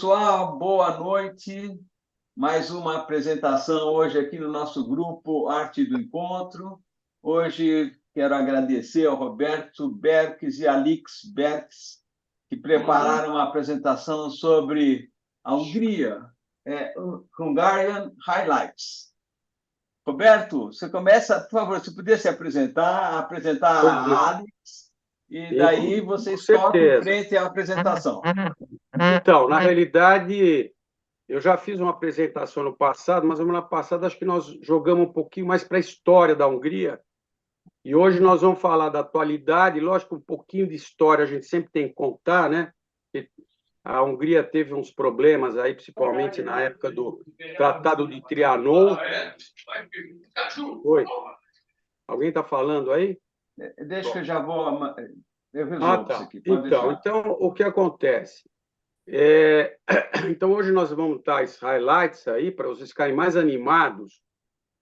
pessoal, boa noite. Mais uma apresentação hoje aqui no nosso grupo Arte do Encontro. Hoje quero agradecer ao Roberto Berques e Alix Berques, que prepararam uma apresentação sobre a Hungria, Hungarian Highlights. Roberto, você começa, por favor, se puder se apresentar a Alix, e daí vocês tocam em frente à apresentação. Então, na realidade, eu já fiz uma apresentação no passado, mas semana passada acho que nós jogamos um pouquinho mais para a história da Hungria. E hoje nós vamos falar da atualidade. Lógico, um pouquinho de história a gente sempre tem que contar, né? A Hungria teve uns problemas aí, principalmente na época do Tratado de Trianon. Oi. Alguém está falando aí? Deixa que eu já vou... Eu resolvo isso aqui. Então, o que acontece? Então, hoje nós vamos dar os highlights aí para vocês ficarem mais animados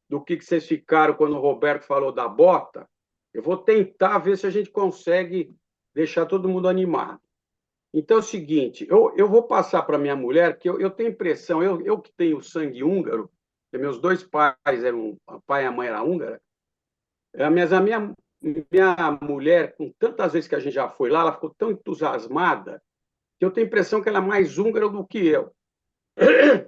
do que vocês ficaram quando o Roberto falou da bota. Eu vou tentar ver se a gente consegue deixar todo mundo animado. Então, é o seguinte, eu vou passar para minha mulher, que eu tenho impressão, eu que tenho sangue húngaro, que meus dois pais eram, a pai e a mãe eram húngara, minha mulher, com tantas vezes que a gente já foi lá, ela ficou tão entusiasmada que eu tenho a impressão que ela é mais húngara do que eu.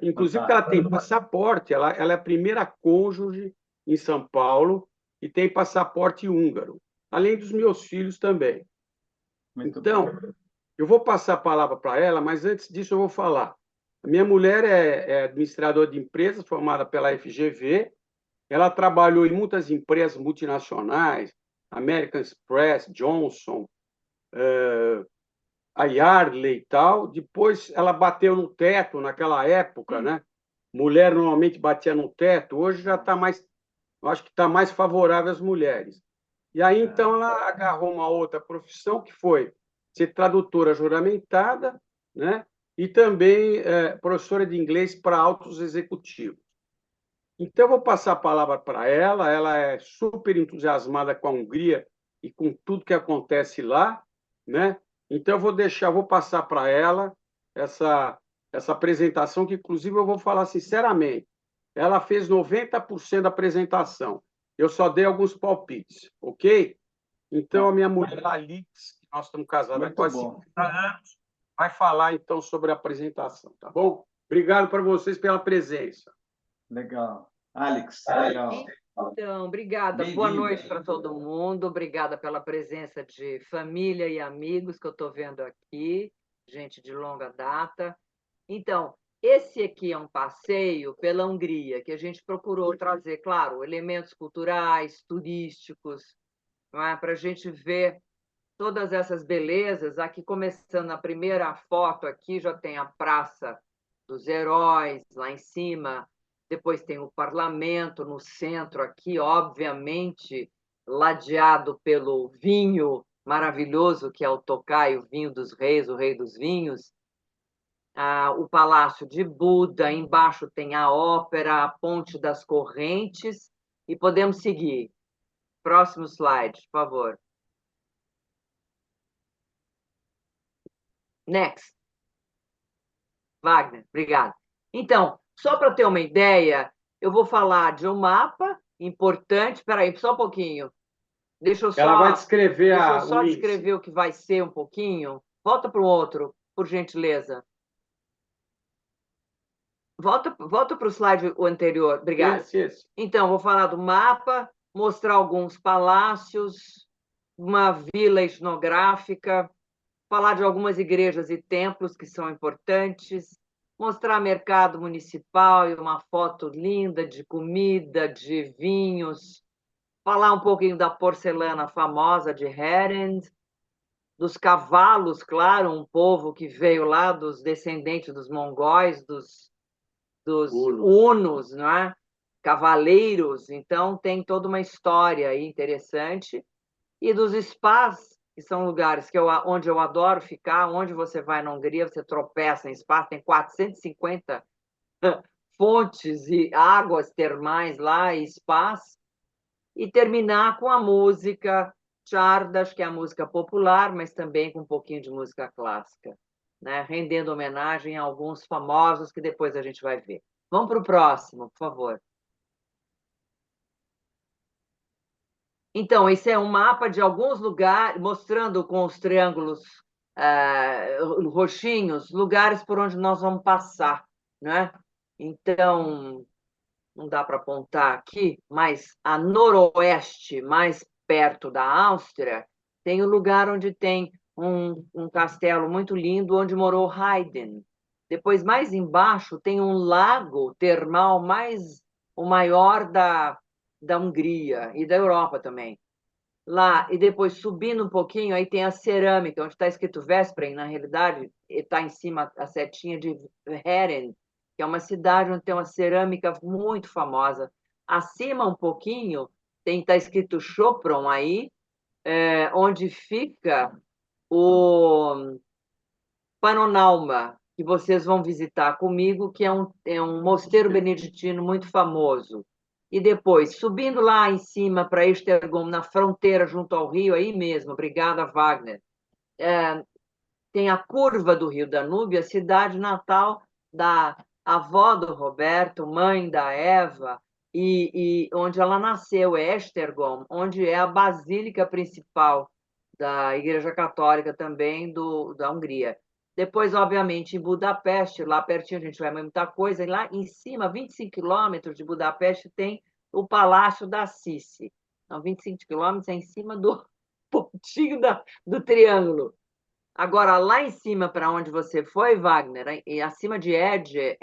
Inclusive, porque ela tem passaporte, ela é a primeira cônjuge em São Paulo e tem passaporte húngaro, além dos meus filhos também. Então, eu vou passar a palavra para ela, mas antes disso eu vou falar. A minha mulher é administradora de empresas, formada pela FGV. Ela trabalhou em muitas empresas multinacionais, American Express, Johnson, a Yardley e tal. Depois ela bateu no teto naquela época, né? Mulher normalmente batia no teto, hoje já está mais, eu acho que está mais favorável às mulheres. E aí, então, ela agarrou uma outra profissão, que foi ser tradutora juramentada, né? E também professora de inglês para altos executivos. Então, eu vou passar a palavra para ela. Ela é super entusiasmada com a Hungria e com tudo que acontece lá, né? Então, vou passar para ela essa apresentação, que, inclusive, eu vou falar sinceramente, ela fez 90% da apresentação. Eu só dei alguns palpites, ok? Então, a minha mulher, Alix, que nós estamos casados há quase 50 anos, vai falar, então, sobre a apresentação, tá bom? Obrigado para vocês pela presença. Legal. Alix, legal. Então, obrigada. Boa noite para todo mundo. Obrigada pela presença de família e amigos que eu estou vendo aqui, gente de longa data. Então, esse aqui é um passeio pela Hungria, que a gente procurou trazer, claro, elementos culturais, turísticos, não é? Para a gente ver todas essas belezas. Aqui, começando a primeira foto, aqui já tem a Praça dos Heróis, lá em cima. Depois tem o parlamento no centro aqui, obviamente, ladeado pelo vinho maravilhoso, que é o Tokaj, o vinho dos reis, o rei dos vinhos. O Palácio de Buda, embaixo tem a ópera, a Ponte das Correntes, e podemos seguir. Próximo slide, por favor. Next. Wagner, obrigada. Então, só para ter uma ideia, eu vou falar de um mapa importante. Espera aí, só um pouquinho. Ela vai descrever deixa eu só descrever o que vai ser um pouquinho. Volta para o outro, por gentileza. Volta para o slide anterior. Obrigada. Yes. Então, vou falar do mapa, mostrar alguns palácios, uma vila etnográfica, falar de algumas igrejas e templos que são importantes, mostrar mercado municipal e uma foto linda de comida, de vinhos, falar um pouquinho da porcelana famosa de Herend, dos cavalos, claro, um povo que veio lá dos descendentes dos mongóis, dos hunos, não é? Cavaleiros. Então, tem toda uma história aí interessante. E dos spas, que são lugares onde eu adoro ficar. Onde você vai na Hungria, você tropeça em spa, tem 450 fontes e águas termais lá, e spas. E terminar com a música Csárdas, que é a música popular, mas também com um pouquinho de música clássica. né, rendendo homenagem a alguns famosos que depois a gente vai ver. Vamos para o próximo, por favor. Então, esse é um mapa de alguns lugares, mostrando com os triângulos roxinhos, lugares por onde nós vamos passar, né? Então, não dá para apontar aqui, mas a noroeste, mais perto da Áustria, tem um lugar onde tem um castelo muito lindo, onde morou Haydn. Depois, mais embaixo, tem um lago termal o maior da Hungria e da Europa também. Lá, e depois subindo um pouquinho, aí tem a cerâmica, onde está escrito Veszprém, na realidade, está em cima a setinha de Heren, que é uma cidade onde tem uma cerâmica muito famosa. Acima um pouquinho, está escrito Sopron aí, onde fica o Panonauma, que vocês vão visitar comigo, que é um mosteiro beneditino muito famoso. E depois, subindo lá em cima para Esztergom, na fronteira junto ao rio, aí mesmo, obrigada, Wagner, tem a curva do rio Danúbio, a cidade natal da avó do Roberto, mãe da Eva, e onde ela nasceu, é Esztergom, onde é a basílica principal da Igreja Católica também da Hungria. Depois, obviamente, em Budapeste, lá pertinho a gente vai ver muita coisa, e lá em cima, 25 quilômetros de Budapeste, tem o Palácio da Sissi. Então, 25 quilômetros é em cima do pontinho do triângulo. Agora, lá em cima, para onde você foi, Wagner, e acima de Eger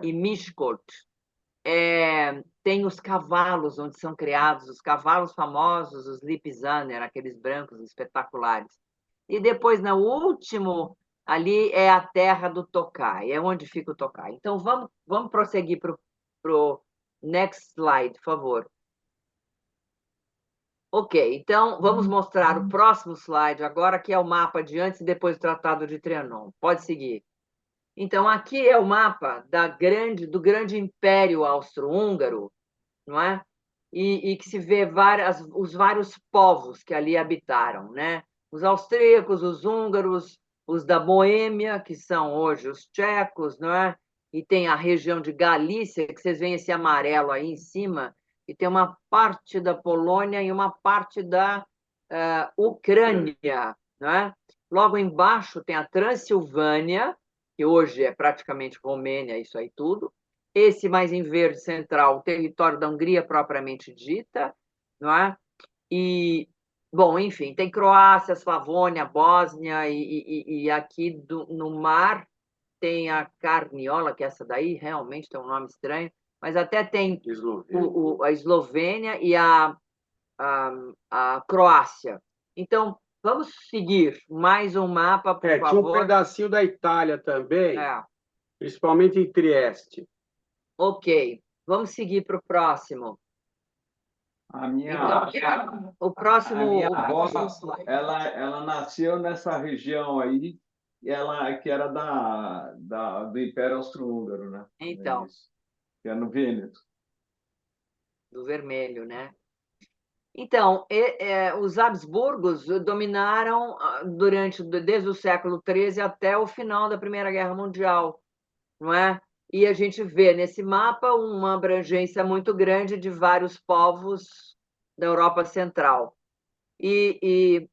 e Miskolc, tem os cavalos onde são criados, os cavalos famosos, os Lipizzaner, aqueles brancos espetaculares. E depois, no último, ali é a terra do Tokaj, é onde fica o Tokaj. Então, vamos prosseguir para o next slide, por favor. Ok, então vamos mostrar o próximo slide agora, que é o mapa de antes e depois do Tratado de Trianon. Pode seguir. Então, aqui é o mapa do grande Império Austro-Húngaro, não é? E que se vê os vários povos que ali habitaram, né? Os austríacos, os húngaros, os da Boêmia, que são hoje os tchecos, não é? E tem a região de Galícia, que vocês veem esse amarelo aí em cima, e tem uma parte da Polônia e uma parte da Ucrânia, não é? Logo embaixo tem a Transilvânia, que hoje é praticamente Romênia, isso aí tudo. Esse mais em verde central, o território da Hungria propriamente dita, não é? E, bom, enfim, tem Croácia, Slavônia, Bósnia, e aqui no mar tem a Carniola, que essa daí realmente tem um nome estranho, mas até tem a Eslovênia e a Croácia. Então, vamos seguir mais um mapa, por favor. Tinha um pedacinho da Itália também, principalmente em Trieste. Ok, vamos seguir para o próximo. O próximo. A minha avó, ela nasceu nessa região aí, que era do Império Austro-Húngaro, né? Então. Que é no Vêneto. Do vermelho, né? Então, os Habsburgos dominaram desde o século XIII até o final da Primeira Guerra Mundial, não é? E a gente vê nesse mapa uma abrangência muito grande de vários povos da Europa Central. E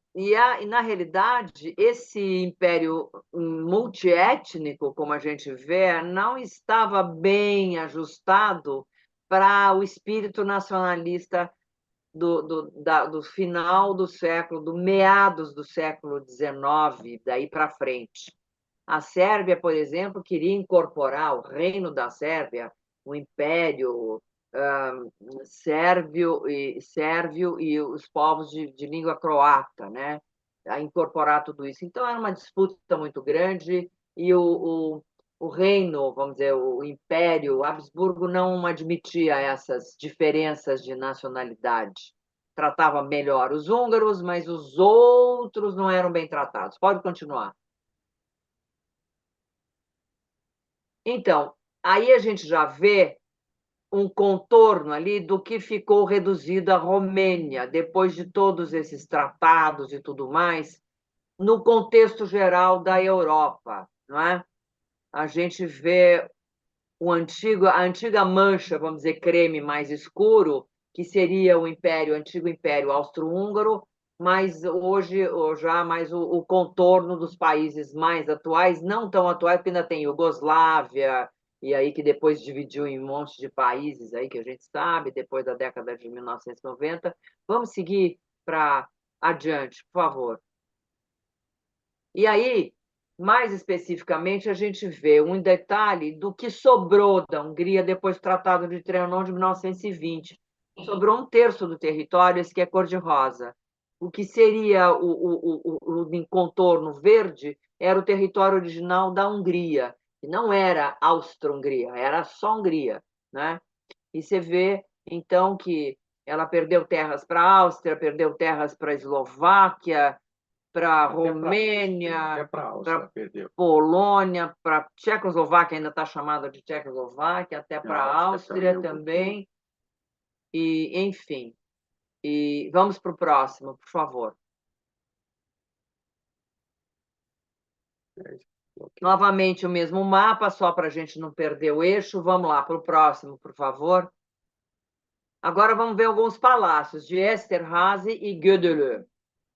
na realidade, esse império multiétnico, como a gente vê, não estava bem ajustado para o espírito nacionalista do final do século, do meados do século XIX, daí para frente. A Sérvia, por exemplo, queria incorporar o reino da Sérvia, o Império sérvio e os povos de língua croata, né? A incorporar tudo isso. Então, era uma disputa muito grande e o reino, vamos dizer, o Império Habsburgo não admitia essas diferenças de nacionalidade. Tratava melhor os húngaros, mas os outros não eram bem tratados. Pode continuar. Então, aí a gente já vê um contorno ali do que ficou reduzido à Romênia, depois de todos esses tratados e tudo mais. no contexto geral da Europa, não é? A gente vê a antiga mancha, vamos dizer, creme mais escuro, que seria o antigo Império Austro-Húngaro, mas hoje já mais o contorno dos países mais atuais, não tão atuais, porque ainda tem Iugoslávia, e aí que depois dividiu em um monte de países aí que a gente sabe, depois da década de 1990. Vamos seguir para adiante, por favor. E aí, mais especificamente, a gente vê um detalhe do que sobrou da Hungria depois do Tratado de Trianon de 1920. Sobrou um terço do território, esse que é cor-de-rosa. O que seria o contorno verde era o território original da Hungria, que não era Austro-Hungria, era só Hungria, né? E você vê, então, que ela perdeu terras para a Áustria, perdeu terras para a Eslováquia, para a Romênia, para Polônia, para a Tchecoslováquia, ainda está chamada de Tchecoslováquia, até para a Áustria também. E, enfim. E vamos para o próximo, por favor. Novamente o mesmo mapa, só para a gente não perder o eixo. Vamos lá para o próximo, por favor. Agora vamos ver alguns palácios de Esterházy e Gödöllő.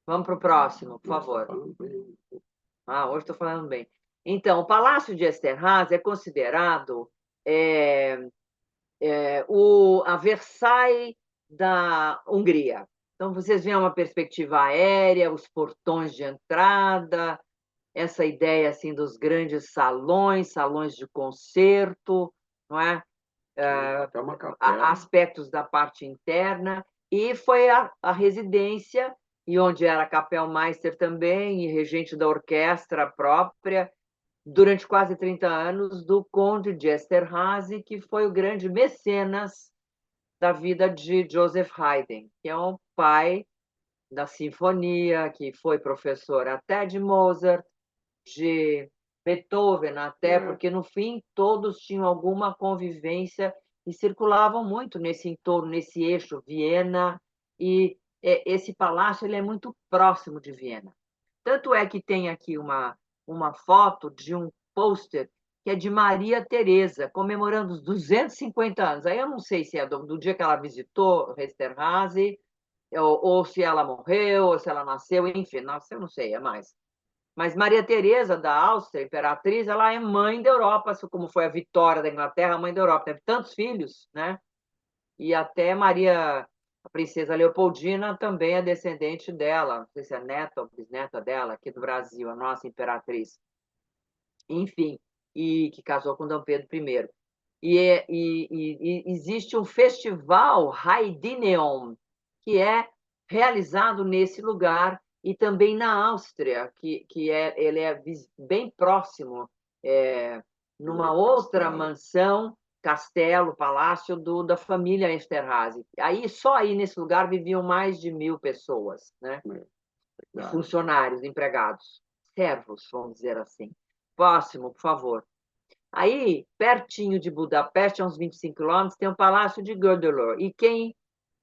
Vamos para o próximo, por favor. Hoje estou falando bem. Então, o Palácio de Esterházy é considerado a Versailles da Hungria. Então, vocês veem uma perspectiva aérea, os portões de entrada, essa ideia assim dos grandes salões de concerto, não é? Até uma capela. Aspectos da parte interna, e foi a residência, e onde era Kapellmeister também, e regente da orquestra própria, durante quase 30 anos, do Conde de Esterházy, que foi o grande mecenas da vida de Joseph Haydn, que é o pai da sinfonia, que foi professor até de Mozart, de Beethoven até, porque no fim todos tinham alguma convivência e circulavam muito nesse entorno, nesse eixo Viena, e esse palácio ele é muito próximo de Viena. Tanto é que tem aqui uma foto de um pôster que é de Maria Teresa, comemorando os 250 anos. Aí eu não sei se é do dia que ela visitou Esterházy, ou se ela morreu, ou se ela nasceu, enfim, nasceu, não sei, é mais. Mas Maria Teresa da Áustria, imperatriz, ela é mãe da Europa, como foi a Vitória da Inglaterra, mãe da Europa. Teve tantos filhos, né? E até Maria, a princesa Leopoldina, também é descendente dela, não sei se é neta ou bisneta dela, aqui do Brasil, a nossa imperatriz. Enfim, e que casou com Dom Pedro I. E existe um festival Haydneum, que é realizado nesse lugar, e também na Áustria, ele é bem próximo, numa outra mansão, castelo, palácio da família Esterházy. Só aí nesse lugar viviam mais de 1.000 pessoas, né? Funcionários, empregados, servos, vamos dizer assim. Próximo, por favor. Aí, pertinho de Budapeste, a uns 25 quilômetros, tem o Palácio de Gödöllő. E quem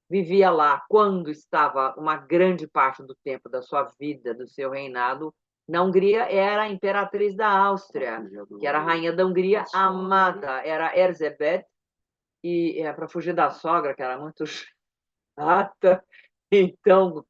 vivia lá quando estava uma grande parte do tempo da sua vida, do seu reinado, na Hungria, era a imperatriz da Áustria, que era a rainha da Hungria, amada, era Erzsébet, e para fugir da sogra, que era muito chata. Então,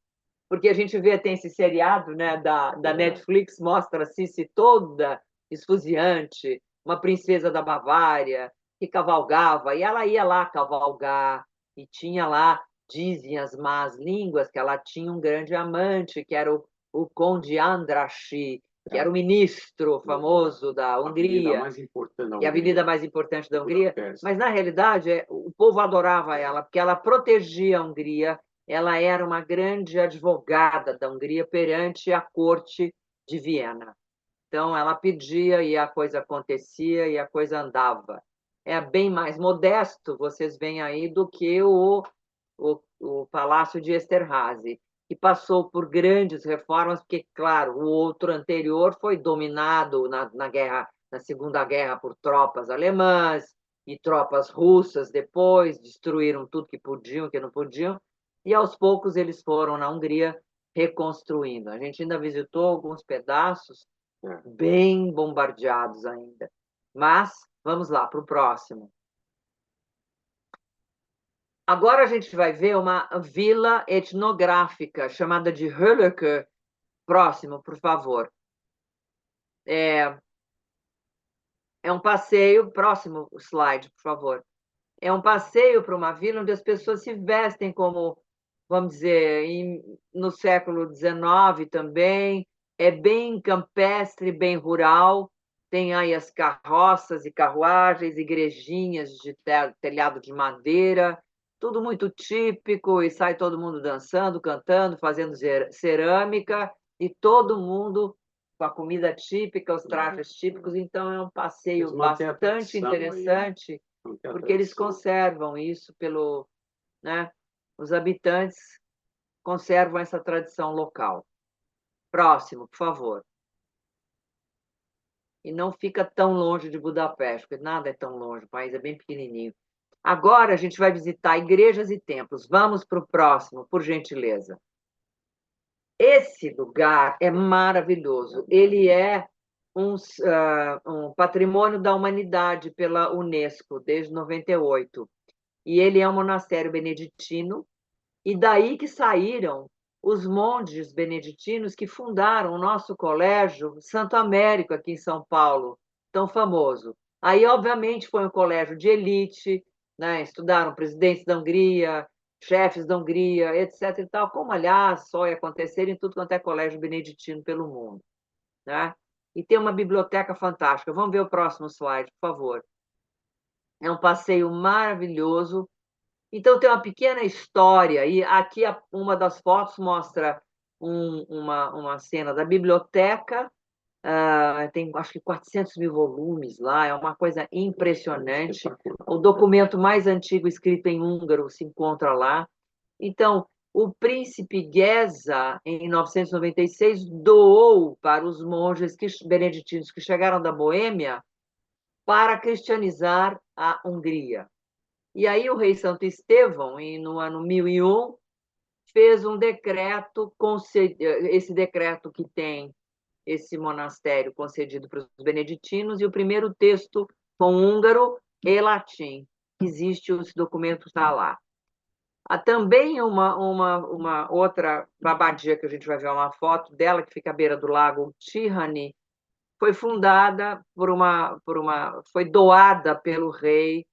porque a gente vê, tem esse seriado, né, da Netflix, mostra a Sissi toda esfuziante, uma princesa da Bavária, que cavalgava, e ela ia lá cavalgar, e tinha lá, dizem as más línguas, que ela tinha um grande amante, que era o Conde Andrassy, que era o ministro famoso da Hungria, e a avenida mais importante da Hungria, mas, na realidade, o povo adorava ela, porque ela protegia a Hungria, ela era uma grande advogada da Hungria perante a corte de Viena. Então, ela pedia e a coisa acontecia e a coisa andava. É bem mais modesto, vocês veem aí, do que o Palácio de Esterházy, que passou por grandes reformas, porque, claro, o outro anterior foi dominado na Segunda Guerra por tropas alemãs e tropas russas depois, destruíram tudo que podiam, que não podiam, e aos poucos eles foram na Hungria reconstruindo. A gente ainda visitou alguns pedaços bem bombardeados ainda. Mas vamos lá para o próximo. Agora a gente vai ver uma vila etnográfica chamada de Hölleker. Próximo, por favor. É um passeio, próximo slide, por favor. É um passeio para uma vila onde as pessoas se vestem como, vamos dizer, no século XIX também. É bem campestre, bem rural. Tem aí as carroças e carruagens, igrejinhas de telhado de madeira, tudo muito típico, e sai todo mundo dançando, cantando, fazendo cerâmica, e todo mundo com a comida típica, os trajes típicos. Então, é um passeio bastante interessante, porque eles conservam isso né? Os habitantes conservam essa tradição local. Próximo, por favor. E não fica tão longe de Budapeste, porque nada é tão longe, o país é bem pequenininho. Agora a gente vai visitar igrejas e templos. Vamos para o próximo, por gentileza. Esse lugar é maravilhoso. Ele é um patrimônio da humanidade pela Unesco desde 98. E ele é um monastério beneditino, e daí que saíram os monges beneditinos que fundaram o nosso colégio Santo Américo, aqui em São Paulo, tão famoso. Aí, obviamente, foi um colégio de elite, né? Estudaram presidentes da Hungria, chefes da Hungria, etc. e tal, como, aliás, só ia acontecer em tudo quanto é colégio beneditino pelo mundo. Né? E tem uma biblioteca fantástica. Vamos ver o próximo slide, por favor. É um passeio maravilhoso. Então, tem uma pequena história, e aqui uma das fotos mostra uma cena da biblioteca. Tem, acho que, 400 mil volumes lá, é uma coisa impressionante. O documento mais antigo escrito em húngaro se encontra lá. Então, o príncipe Geza, em 1996, doou para os monges beneditinos que chegaram da Boêmia para cristianizar a Hungria. E aí o rei Santo Estevão, no ano 1001, fez um decreto, esse decreto que tem esse monastério concedido para os beneditinos, e o primeiro texto com húngaro e latim. Existe, esse documento está lá. Há também uma outra abadia, que a gente vai ver uma foto dela, que fica à beira do lago Tirani, foi fundada foi doada pelo rei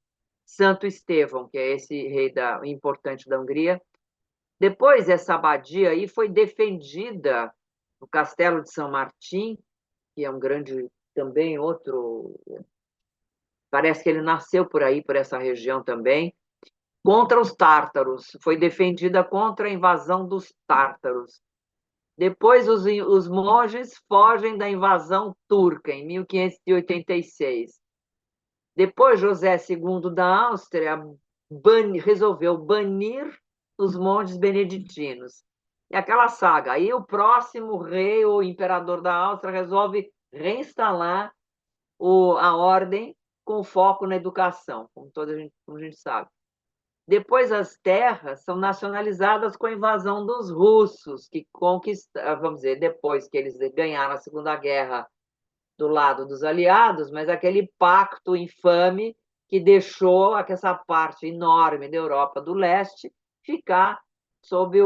Santo Estevão, que é esse rei importante da Hungria. Depois, essa abadia aí foi defendida no Castelo de São Martim, que é um grande, também outro, parece que ele nasceu por aí, por essa região também, contra os tártaros. Foi defendida contra a invasão dos tártaros. Depois, os monges fogem da invasão turca, em 1586. Depois, José II da Áustria resolveu banir os monges beneditinos. E aquela saga. Aí o próximo rei ou imperador da Áustria resolve reinstalar a ordem com foco na educação, como a gente sabe. Depois, as terras são nacionalizadas com a invasão dos russos, que conquistaram, vamos dizer, depois que eles ganharam a Segunda Guerra do lado dos aliados, mas aquele pacto infame que deixou essa parte enorme da Europa do Leste ficar sob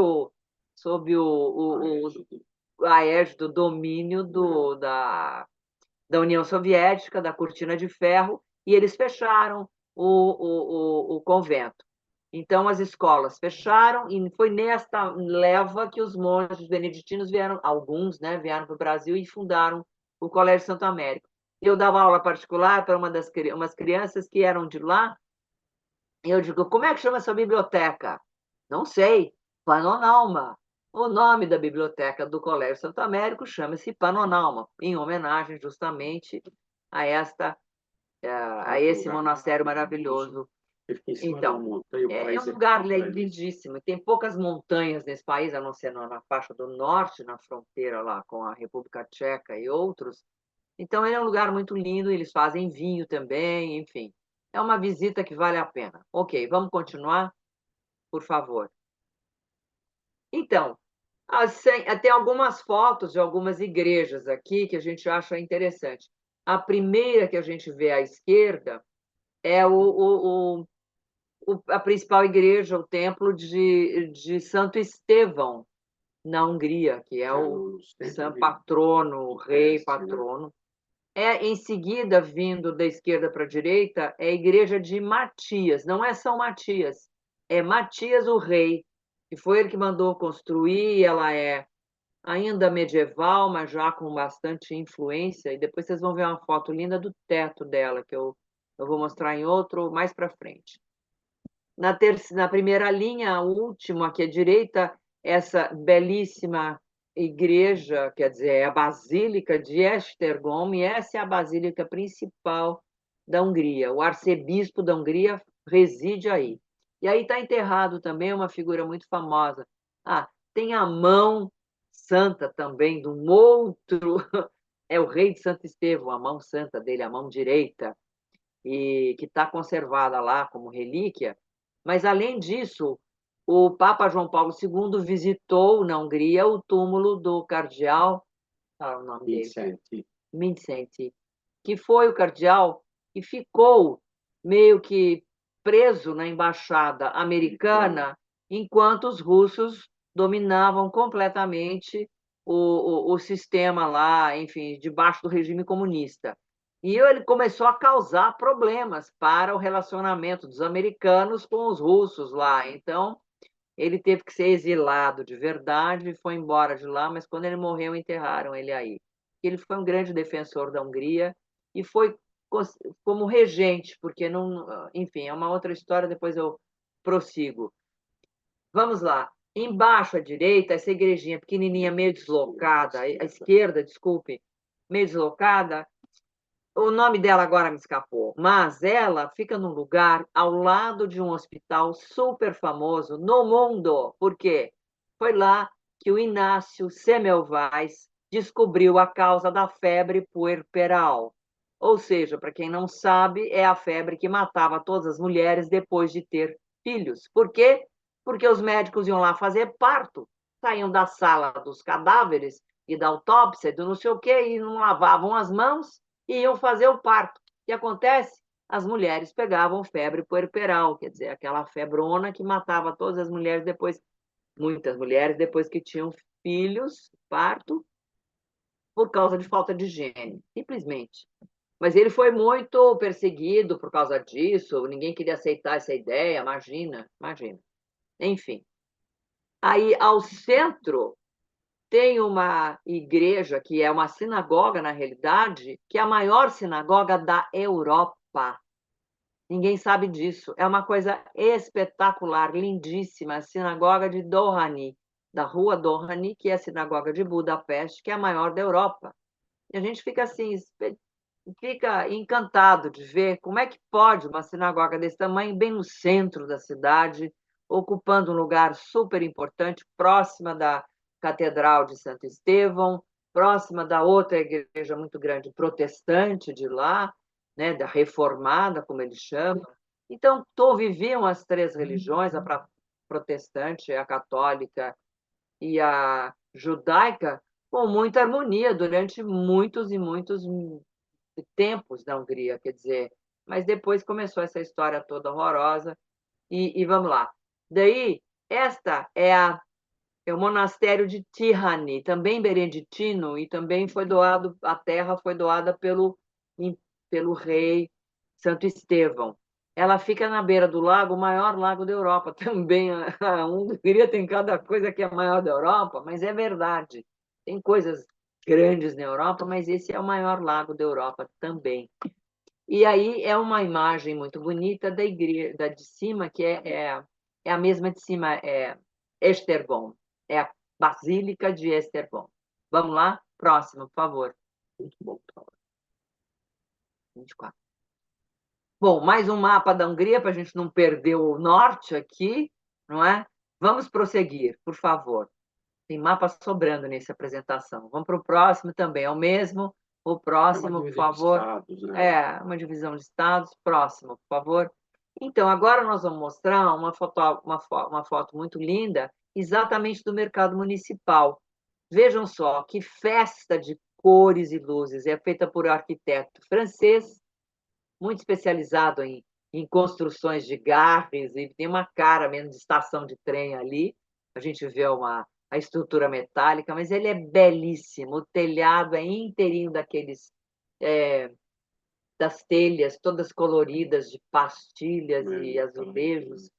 a égide do domínio da União Soviética, da Cortina de Ferro, e eles fecharam o convento. Então, as escolas fecharam, e foi nesta leva que os monges beneditinos vieram, alguns, né, vieram para o Brasil e fundaram o Colégio Santo Américo. Eu dava aula particular para umas crianças que eram de lá, e eu digo, como é que chama essa biblioteca? Não sei, Pannonhalma. O nome da biblioteca do Colégio Santo Américo chama-se Pannonhalma, em homenagem justamente a esse monastério maravilhoso. Então, é um lugar lindíssimo. Tem poucas montanhas nesse país, a não ser na faixa do norte, na fronteira lá com a República Tcheca e outros. Então, ele é um lugar muito lindo, eles fazem vinho também, enfim. É uma visita que vale a pena. Ok, vamos continuar, por favor. Então, Tem algumas fotos de algumas igrejas aqui que a gente acha interessante. A primeira que a gente vê à esquerda é a principal igreja, o templo de Santo Estevão, na Hungria, que é o São Patrono, o rei patrono. Em seguida, vindo da esquerda para a direita, é a igreja de Matias. Não é São Matias, é Matias o rei, que foi ele que mandou construir. Ela é ainda medieval, mas já com bastante influência. E depois vocês vão ver uma foto linda do teto dela, que eu vou mostrar em outro mais para frente. Na primeira linha, a última, aqui à direita, essa belíssima igreja, quer dizer, é a Basílica de Esztergom, e essa é a basílica principal da Hungria. O arcebispo da Hungria reside aí. E aí está enterrado também uma figura muito famosa. Tem a mão santa também de um outro, é o rei de Santo Estevão, a mão santa dele, a mão direita, e que está conservada lá como relíquia. Mas, além disso, o Papa João Paulo II visitou na Hungria o túmulo do cardeal, qual é o nome dele? Mindszenty, que foi o cardeal que ficou meio que preso na embaixada americana enquanto os russos dominavam completamente o sistema lá, enfim, debaixo do regime comunista. E ele começou a causar problemas para o relacionamento dos americanos com os russos lá. Então, ele teve que ser exilado de verdade e foi embora de lá, mas quando ele morreu, enterraram ele aí. Ele foi um grande defensor da Hungria e foi como regente, porque não, enfim, é uma outra história, depois eu prossigo. Vamos lá. Embaixo à direita, essa igrejinha pequenininha, meio deslocada, à esquerda, desculpe, meio deslocada, o nome dela agora me escapou, mas ela fica num lugar ao lado de um hospital super famoso no mundo. Por quê? Foi lá que o Inácio Semmelweis descobriu a causa da febre puerperal. Ou seja, para quem não sabe, é a febre que matava todas as mulheres depois de ter filhos. Por quê? Porque os médicos iam lá fazer parto, saíam da sala dos cadáveres e da autópsia, do não sei o quê, e não lavavam as mãos e iam fazer o parto. O que acontece? As mulheres pegavam febre puerperal, quer dizer, aquela febrona que matava todas as mulheres depois, muitas mulheres depois que tinham filhos, parto, por causa de falta de higiene, simplesmente. Mas ele foi muito perseguido por causa disso, ninguém queria aceitar essa ideia, imagina. Enfim. Aí, ao centro, tem uma igreja que é uma sinagoga, na realidade, que é a maior sinagoga da Europa. Ninguém sabe disso. É uma coisa espetacular, lindíssima, a sinagoga de Dohany, da rua Dohany, que é a sinagoga de Budapeste, que é a maior da Europa. E a gente fica assim, fica encantado de ver como é que pode uma sinagoga desse tamanho, bem no centro da cidade, ocupando um lugar super importante, próxima da Catedral de Santo Estevão, próxima da outra igreja muito grande protestante de lá, né, da reformada, como eles chamam. Então, viviam as três religiões, a protestante, a católica e a judaica, com muita harmonia durante muitos e muitos tempos da Hungria, quer dizer, mas depois começou essa história toda horrorosa e vamos lá. Daí, esta é o monastério de Tihany, também beneditino, e também foi doado, a terra foi doada pelo rei Santo Estevão. Ela fica na beira do lago, o maior lago da Europa. Também a Hungria tem cada coisa que é maior da Europa, mas é verdade. Tem coisas grandes na Europa, mas esse é o maior lago da Europa também. E aí é uma imagem muito bonita da igreja da de cima, que é a mesma de cima, é Esztergom, é a Basílica de Esztergom. Vamos lá? Próximo, por favor. Muito bom. 24. Bom, mais um mapa da Hungria para a gente não perder o norte aqui, não é? Vamos prosseguir, por favor. Tem mapa sobrando nessa apresentação. Vamos para o próximo também, é o mesmo. O próximo, por favor. Estados, né? Uma divisão de estados. Próximo, por favor. Então, agora nós vamos mostrar uma foto muito linda, exatamente do mercado municipal. Vejam só, que festa de cores e luzes. É feita por um arquiteto francês, muito especializado em construções de garres, e tem uma cara mesmo de estação de trem ali. A gente vê a estrutura metálica, mas ele é belíssimo. O telhado é inteirinho das telhas, todas coloridas de pastilhas e azulejos.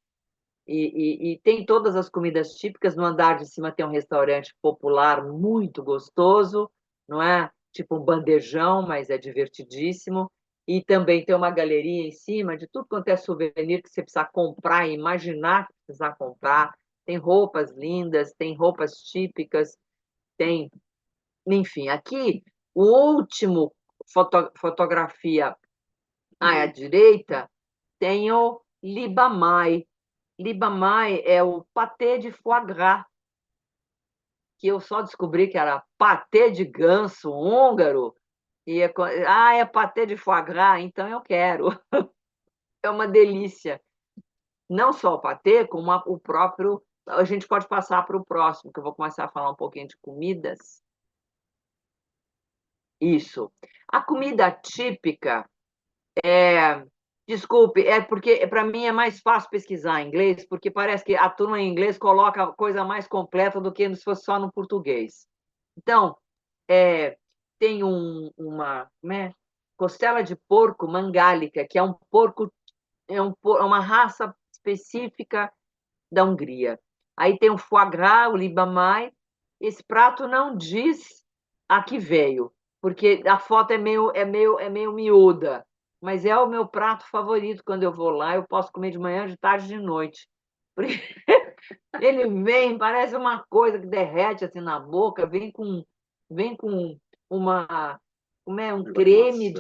E tem todas as comidas típicas. No andar de cima tem um restaurante popular muito gostoso, não é? Tipo um bandejão, mas é divertidíssimo. E também tem uma galeria em cima de tudo quanto é souvenir que você precisa comprar e imaginar que precisa comprar. Tem roupas lindas, tem roupas típicas, tem... Enfim, aqui, o último fotografia à direita tem o Libamai. Libamai é o patê de foie gras, que eu só descobri que era patê de ganso húngaro. É patê de foie gras, então eu quero. É uma delícia. Não só o patê, como o próprio... A gente pode passar para o próximo, que eu vou começar a falar um pouquinho de comidas. Isso. A comida típica desculpe, é porque para mim é mais fácil pesquisar em inglês, porque parece que a turma em inglês coloca a coisa mais completa do que se fosse só no português. Então, tem uma costela de porco mangálica, que é um porco, é uma raça específica da Hungria. Aí tem o foie gras, o libamai. Esse prato não diz a que veio, porque a foto é meio miúda, mas é o meu prato favorito quando eu vou lá. Eu posso comer de manhã, de tarde, de noite. Ele vem, parece uma coisa que derrete assim na boca, vem com uma um creme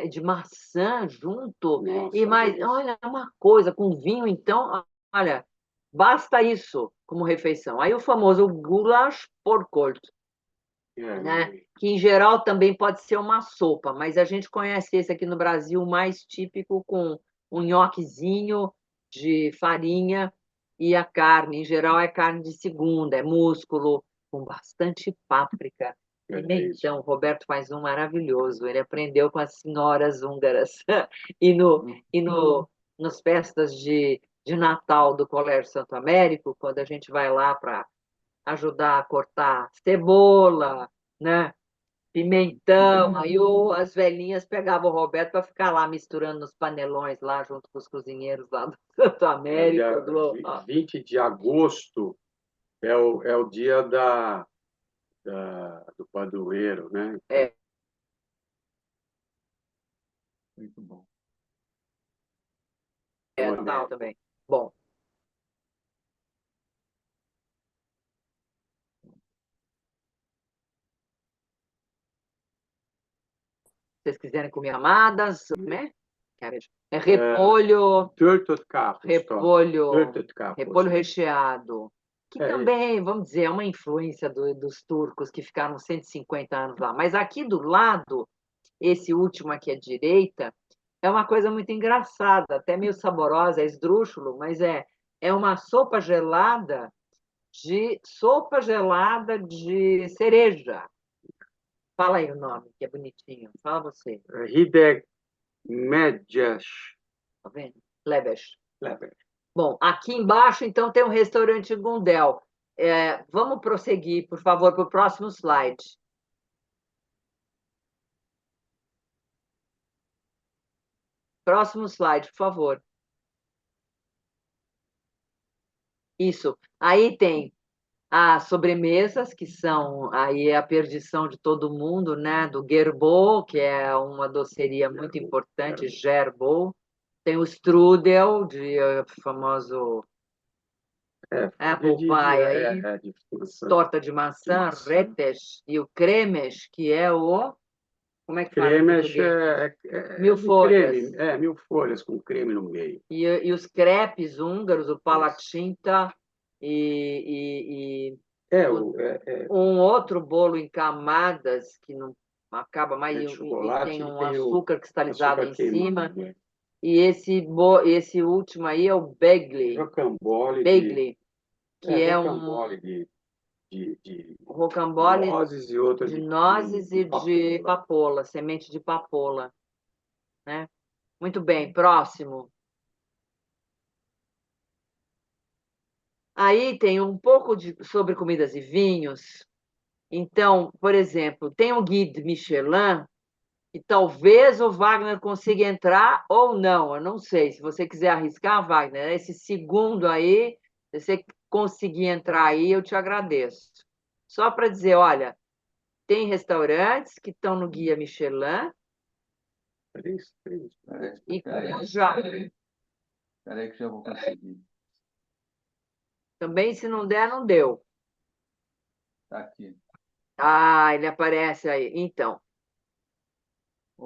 de maçã junto. Nossa, E mais, olha, uma coisa, com vinho, então, olha, basta isso como refeição. Aí o famoso goulash porcolt, né? Que em geral também pode ser uma sopa, mas a gente conhece esse aqui no Brasil mais típico com um nhoquezinho de farinha e a carne. Em geral é carne de segunda, é músculo, com bastante páprica. Pimentão, o Roberto faz um maravilhoso. Ele aprendeu com as senhoras húngaras nos festas de Natal do Colégio Santo Américo, quando a gente vai lá para ajudar a cortar cebola, né? Pimentão. Aí as velhinhas pegavam o Roberto para ficar lá misturando nos panelões lá junto com os cozinheiros lá do Santo Américo. 20 de agosto é o dia do padroeiro, né? Muito bom. Natal também. Bom. Se vocês quiserem comer amadas, né? É repolho, repolho recheado, que também, vamos dizer, é uma influência dos turcos que ficaram 150 anos lá. Mas aqui do lado, esse último aqui à direita, é uma coisa muito engraçada, até meio saborosa, é esdrúxulo, mas é uma sopa gelada de cereja. Fala aí o nome, que é bonitinho. Fala você. Hideg Medjas. Tá vendo? Lebes. Bom, aqui embaixo, então, tem um restaurante Gundel. Vamos prosseguir, por favor, para o próximo slide. Próximo slide, por favor. Isso. Aí tem as sobremesas, que são aí a perdição de todo mundo, né? Do Gerbo, que é uma doceria muito importante, Gerbo. Tem o strudel, famoso apple pie aí, torta de maçã, repes, e o cremes, que é o... Como é que fala em português? Mil folhas. Mil folhas com creme no meio. E os crepes húngaros, o palatinta e um outro bolo em camadas que não acaba mais, e tem um açúcar cristalizado em cima. E esse último aí é o bagli, que é um rocambole de rocambole nozes e outra de nozes e de papoula, semente de papoula, né? Muito bem, próximo. Aí tem um pouco sobre comidas e vinhos. Então, por exemplo, tem o Guide Michelin, e talvez o Wagner consiga entrar ou não, eu não sei. Se você quiser arriscar, Wagner, esse segundo aí, se você conseguir entrar aí, eu te agradeço. Só para dizer, olha, tem restaurantes que estão no Guia Michelin e já. Espera aí que já vou conseguir. Também, se não der, não deu. Está aqui. Ah, ele aparece aí. Então,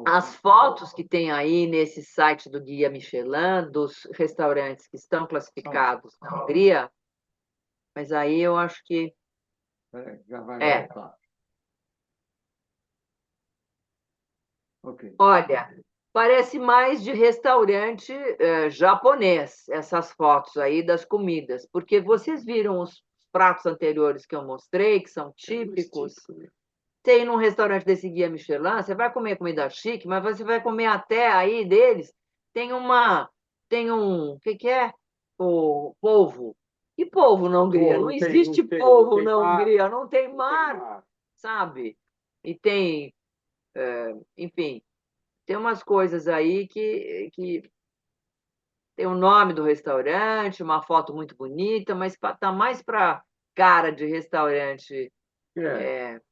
as fotos que tem aí nesse site do Guia Michelin, dos restaurantes que estão classificados na Hungria, mas aí eu acho que Já vai é. voltar. Ok. Olha, parece mais de restaurante japonês, essas fotos aí das comidas, porque vocês viram os pratos anteriores que eu mostrei, que são típicos. Tem num restaurante desse Guia Michelin, você vai comer comida chique, mas você vai comer até aí deles, o que é? O polvo. E polvo na Hungria? Não existe polvo na Hungria, não tem mar, sabe? E tem, enfim, tem umas coisas aí que tem o nome do restaurante, uma foto muito bonita, mas tá mais para cara de restaurante.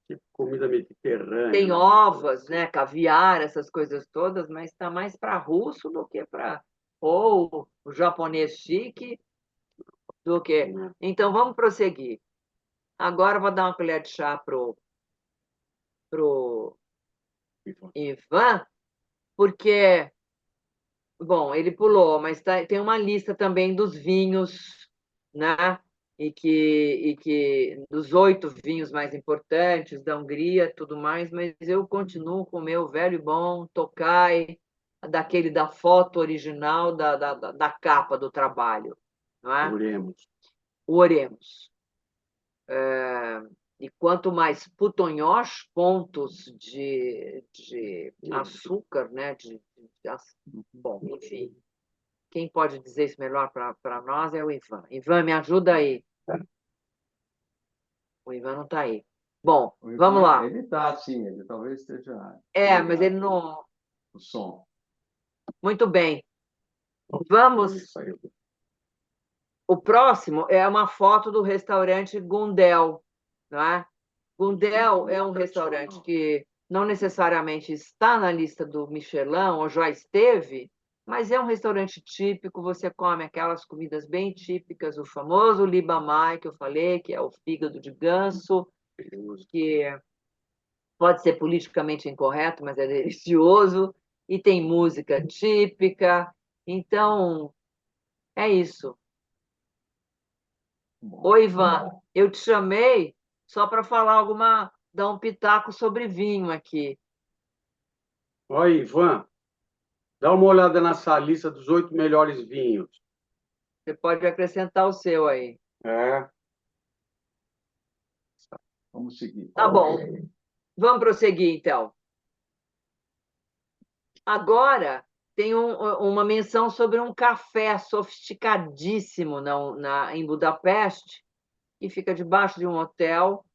Tipo comida mediterrânea. Tem ovas, né, caviar, essas coisas todas, mas está mais para russo do que para ou o japonês chique do que. Então vamos prosseguir. Agora eu vou dar uma colher de chá pro Ivan, porque bom, ele pulou, mas tem uma lista também dos vinhos, né? E que dos 8 vinhos mais importantes da Hungria, tudo mais, mas eu continuo com o meu velho e bom Tokaj, daquele da foto original da capa do trabalho, não é? Oremos. O Oremos. E quanto mais putonhós, pontos de açúcar, né? Bom, enfim. Quem pode dizer isso melhor para nós é o Ivan. Ivan, me ajuda aí. O Ivan não está aí. Bom, vamos lá. Ele está, sim, ele talvez esteja. Mas ele não. O som. Muito bem. Vamos. O próximo é uma foto do restaurante Gundel, não é? Gundel é um restaurante que não necessariamente está na lista do Michelin, ou já esteve, mas é um restaurante típico, você come aquelas comidas bem típicas, o famoso libamai, que eu falei, que é o fígado de ganso, que pode ser politicamente incorreto, mas é delicioso, e tem música típica. Então, é isso. Oi, Ivan, eu te chamei só para dar um pitaco sobre vinho aqui. Oi, Ivan, dá uma olhada nessa lista dos 8 melhores vinhos. Você pode acrescentar o seu aí. Vamos seguir. Tá bom. Vamos prosseguir, então. Agora tem uma menção sobre um café sofisticadíssimo em Budapeste, que fica debaixo de um hotel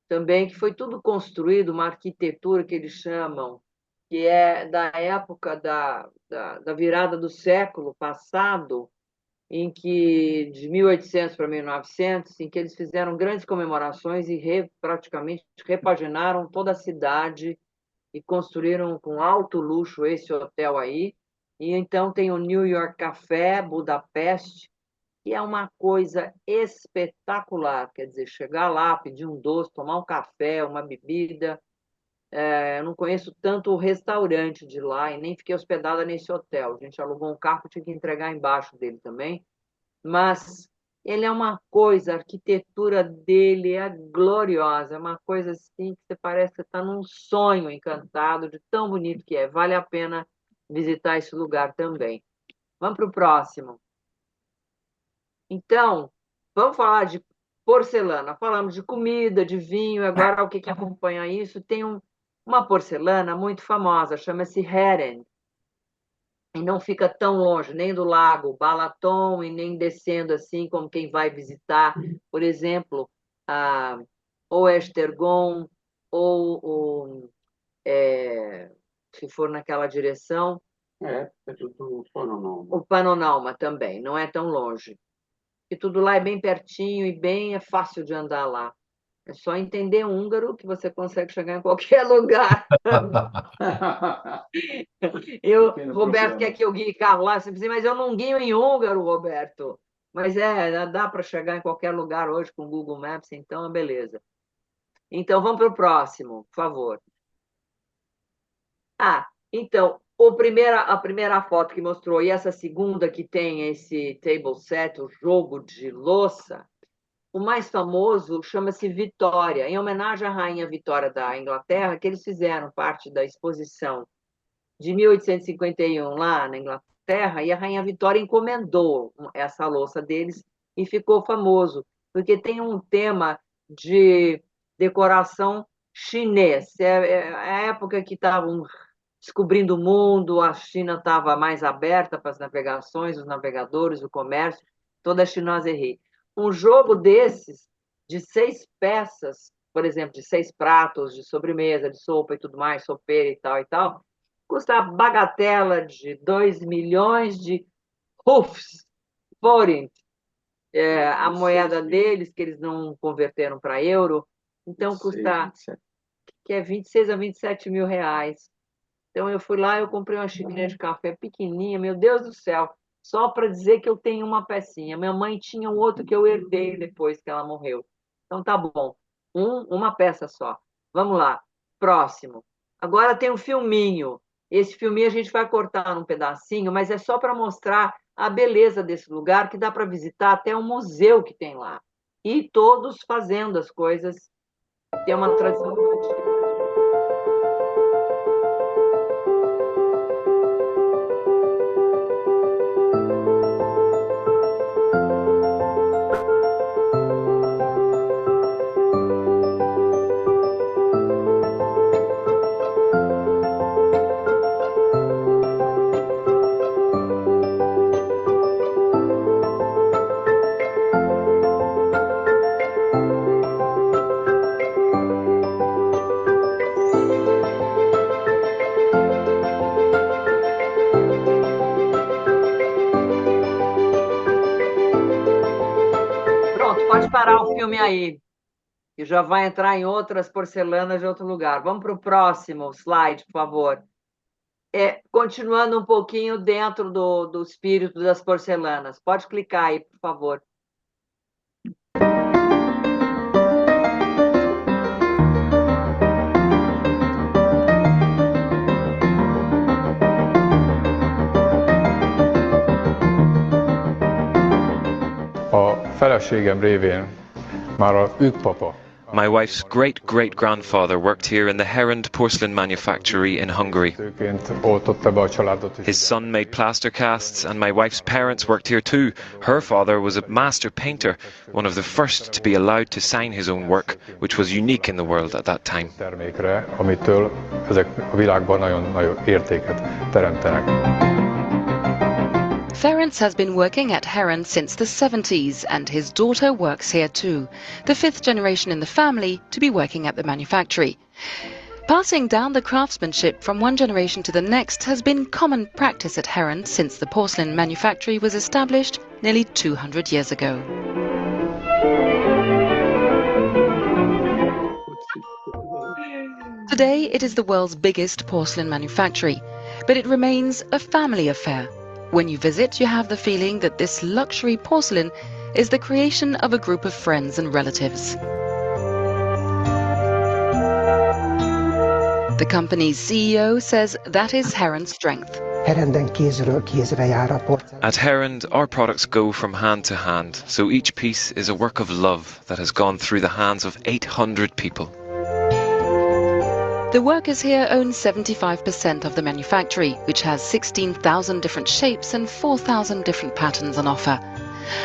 também, que foi tudo construído, uma arquitetura que eles chamam, que é da época da virada do século passado, de 1800 para 1900, em que eles fizeram grandes comemorações e praticamente repaginaram toda a cidade e construíram com alto luxo esse hotel aí. E então tem o New York Café Budapeste, que é uma coisa espetacular. Quer dizer, chegar lá, pedir um doce, tomar um café, uma bebida. Eu não conheço tanto o restaurante de lá e nem fiquei hospedada nesse hotel. A gente alugou um carro, tinha que entregar embaixo dele também. Mas ele é uma coisa, a arquitetura dele é gloriosa, é uma coisa assim que você parece que está num sonho encantado, de tão bonito que é. Vale a pena visitar esse lugar também. Vamos para o próximo. Então, vamos falar de porcelana. Falamos de comida, de vinho, agora o que acompanha isso? Tem uma porcelana muito famosa, chama-se Heren. E não fica tão longe, nem do lago Balaton, e nem descendo assim como quem vai visitar, por exemplo, ou Estergon, ou se for naquela direção, Tudo Panonalma. o Panonalma também, não é tão longe. E tudo lá é bem pertinho e é fácil de andar lá. É só entender húngaro que você consegue chegar em qualquer lugar. Roberto quer que eu guie carro lá, mas eu não guio em húngaro, Roberto. Mas dá para chegar em qualquer lugar hoje com o Google Maps, então beleza. Então vamos para o próximo, por favor. Então, a primeira foto que mostrou e essa segunda que tem esse table set, o jogo de louça, o mais famoso chama-se Vitória, em homenagem à Rainha Vitória da Inglaterra, que eles fizeram parte da exposição de 1851 lá na Inglaterra, e a Rainha Vitória encomendou essa louça deles e ficou famoso, porque tem um tema de decoração chinês. É a época que estavam descobrindo o mundo, a China estava mais aberta para as navegações, os navegadores, o comércio, toda a chinoiserie. Um jogo desses, de 6 peças, por exemplo, de 6 pratos de sobremesa, de sopa e tudo mais, sopeira e tal, custa a bagatela de 2 milhões de hufs, forint, a moeda deles, que eles não converteram para euro, então custa, que é 26 a 27 mil reais. Então, eu fui lá, eu comprei uma xícara de café pequenininha, meu Deus do céu, só para dizer que eu tenho uma pecinha. Minha mãe tinha um outro que eu herdei depois que ela morreu. Então, tá bom. Uma peça só. Vamos lá. Próximo. Agora tem um filminho. Esse filminho a gente vai cortar num pedacinho, mas é só para mostrar a beleza desse lugar, que dá para visitar até um museu que tem lá. E todos fazendo as coisas. Tem uma tradição muito antiga. Pode parar o filme aí, que já vai entrar em outras porcelanas de outro lugar. Vamos para o próximo slide, por favor. Continuando um pouquinho dentro do espírito das porcelanas. Pode clicar aí, por favor. Feleségem révén már a őkpapa. My wife's great-great-grandfather worked here in the Herend porcelain manufactory in Hungary. His son made plaster casts, and my wife's parents worked here too. Her father was a master painter, one of the first to be allowed to sign his own work, which was unique in the world at that time. Amitől ezek a világban nagyon értéket teremtenek. Ferenc has been working at Heron since the 70s, and his daughter works here too, the 5th generation in the family to be working at the manufactory. Passing down the craftsmanship from one generation to the next has been common practice at Heron since the porcelain manufactory was established nearly 200 years ago. Today it is the world's biggest porcelain manufactory, but it remains a family affair. When you visit, you have the feeling that this luxury porcelain is the creation of a group of friends and relatives. The company's CEO says that is Heron's strength. At Herend, our products go from hand to hand, so each piece is a work of love that has gone through the hands of 800 people. The workers here own 75% of the manufactory, which has 16,000 different shapes and 4,000 different patterns on offer.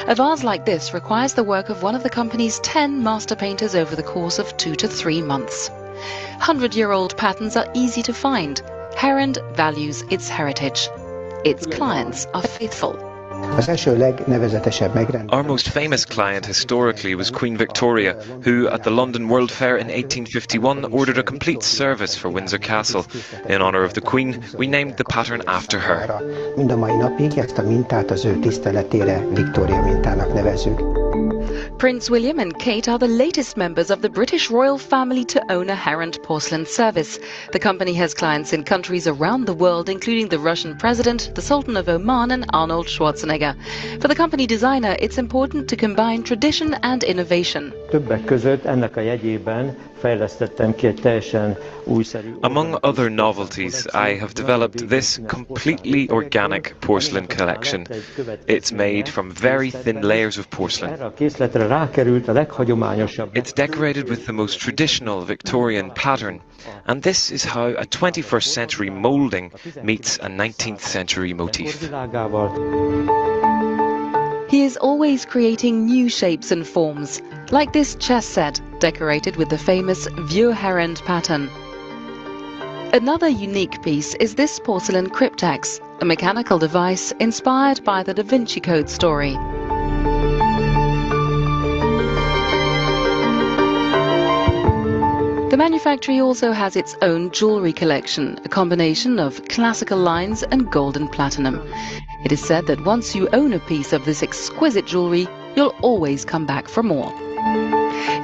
A vase like this requires the work of one of the company's 10 master painters over the course of 2 to 3 months. 100-year-old patterns are easy to find. Herend values its heritage. Its clients are faithful. Our most famous client historically was Queen Victoria, who at the London World Fair in 1851 ordered a complete service for Windsor Castle. In honour of the Queen, we named the pattern after her. Mind a mai napig ezt a mintát az ő tiszteletére Victoria mintának nevezzük. Prince William and Kate are the latest members of the British royal family to own a Herend porcelain service. The company has clients in countries around the world, including the Russian president, the Sultan of Oman and Arnold Schwarzenegger. For the company designer, it's important to combine tradition and innovation. Többek között ennek a jegyében fejlesztettem ki egy teljesen újszerű. Among other novelties, I have developed this completely organic porcelain collection. It's made from very thin layers of porcelain. Erre a készletre rákerült a leghagyományosabb. It's decorated with the most traditional Victorian pattern, and this is how a 21st century moulding meets a 19th century motif. He is always creating new shapes and forms, like this chess set decorated with the famous Vieux Herend pattern. Another unique piece is this porcelain cryptex, a mechanical device inspired by the Da Vinci Code story. The manufactory also has its own jewellery collection, a combination of classical lines and gold and platinum. It is said that once you own a piece of this exquisite jewellery, you'll always come back for more.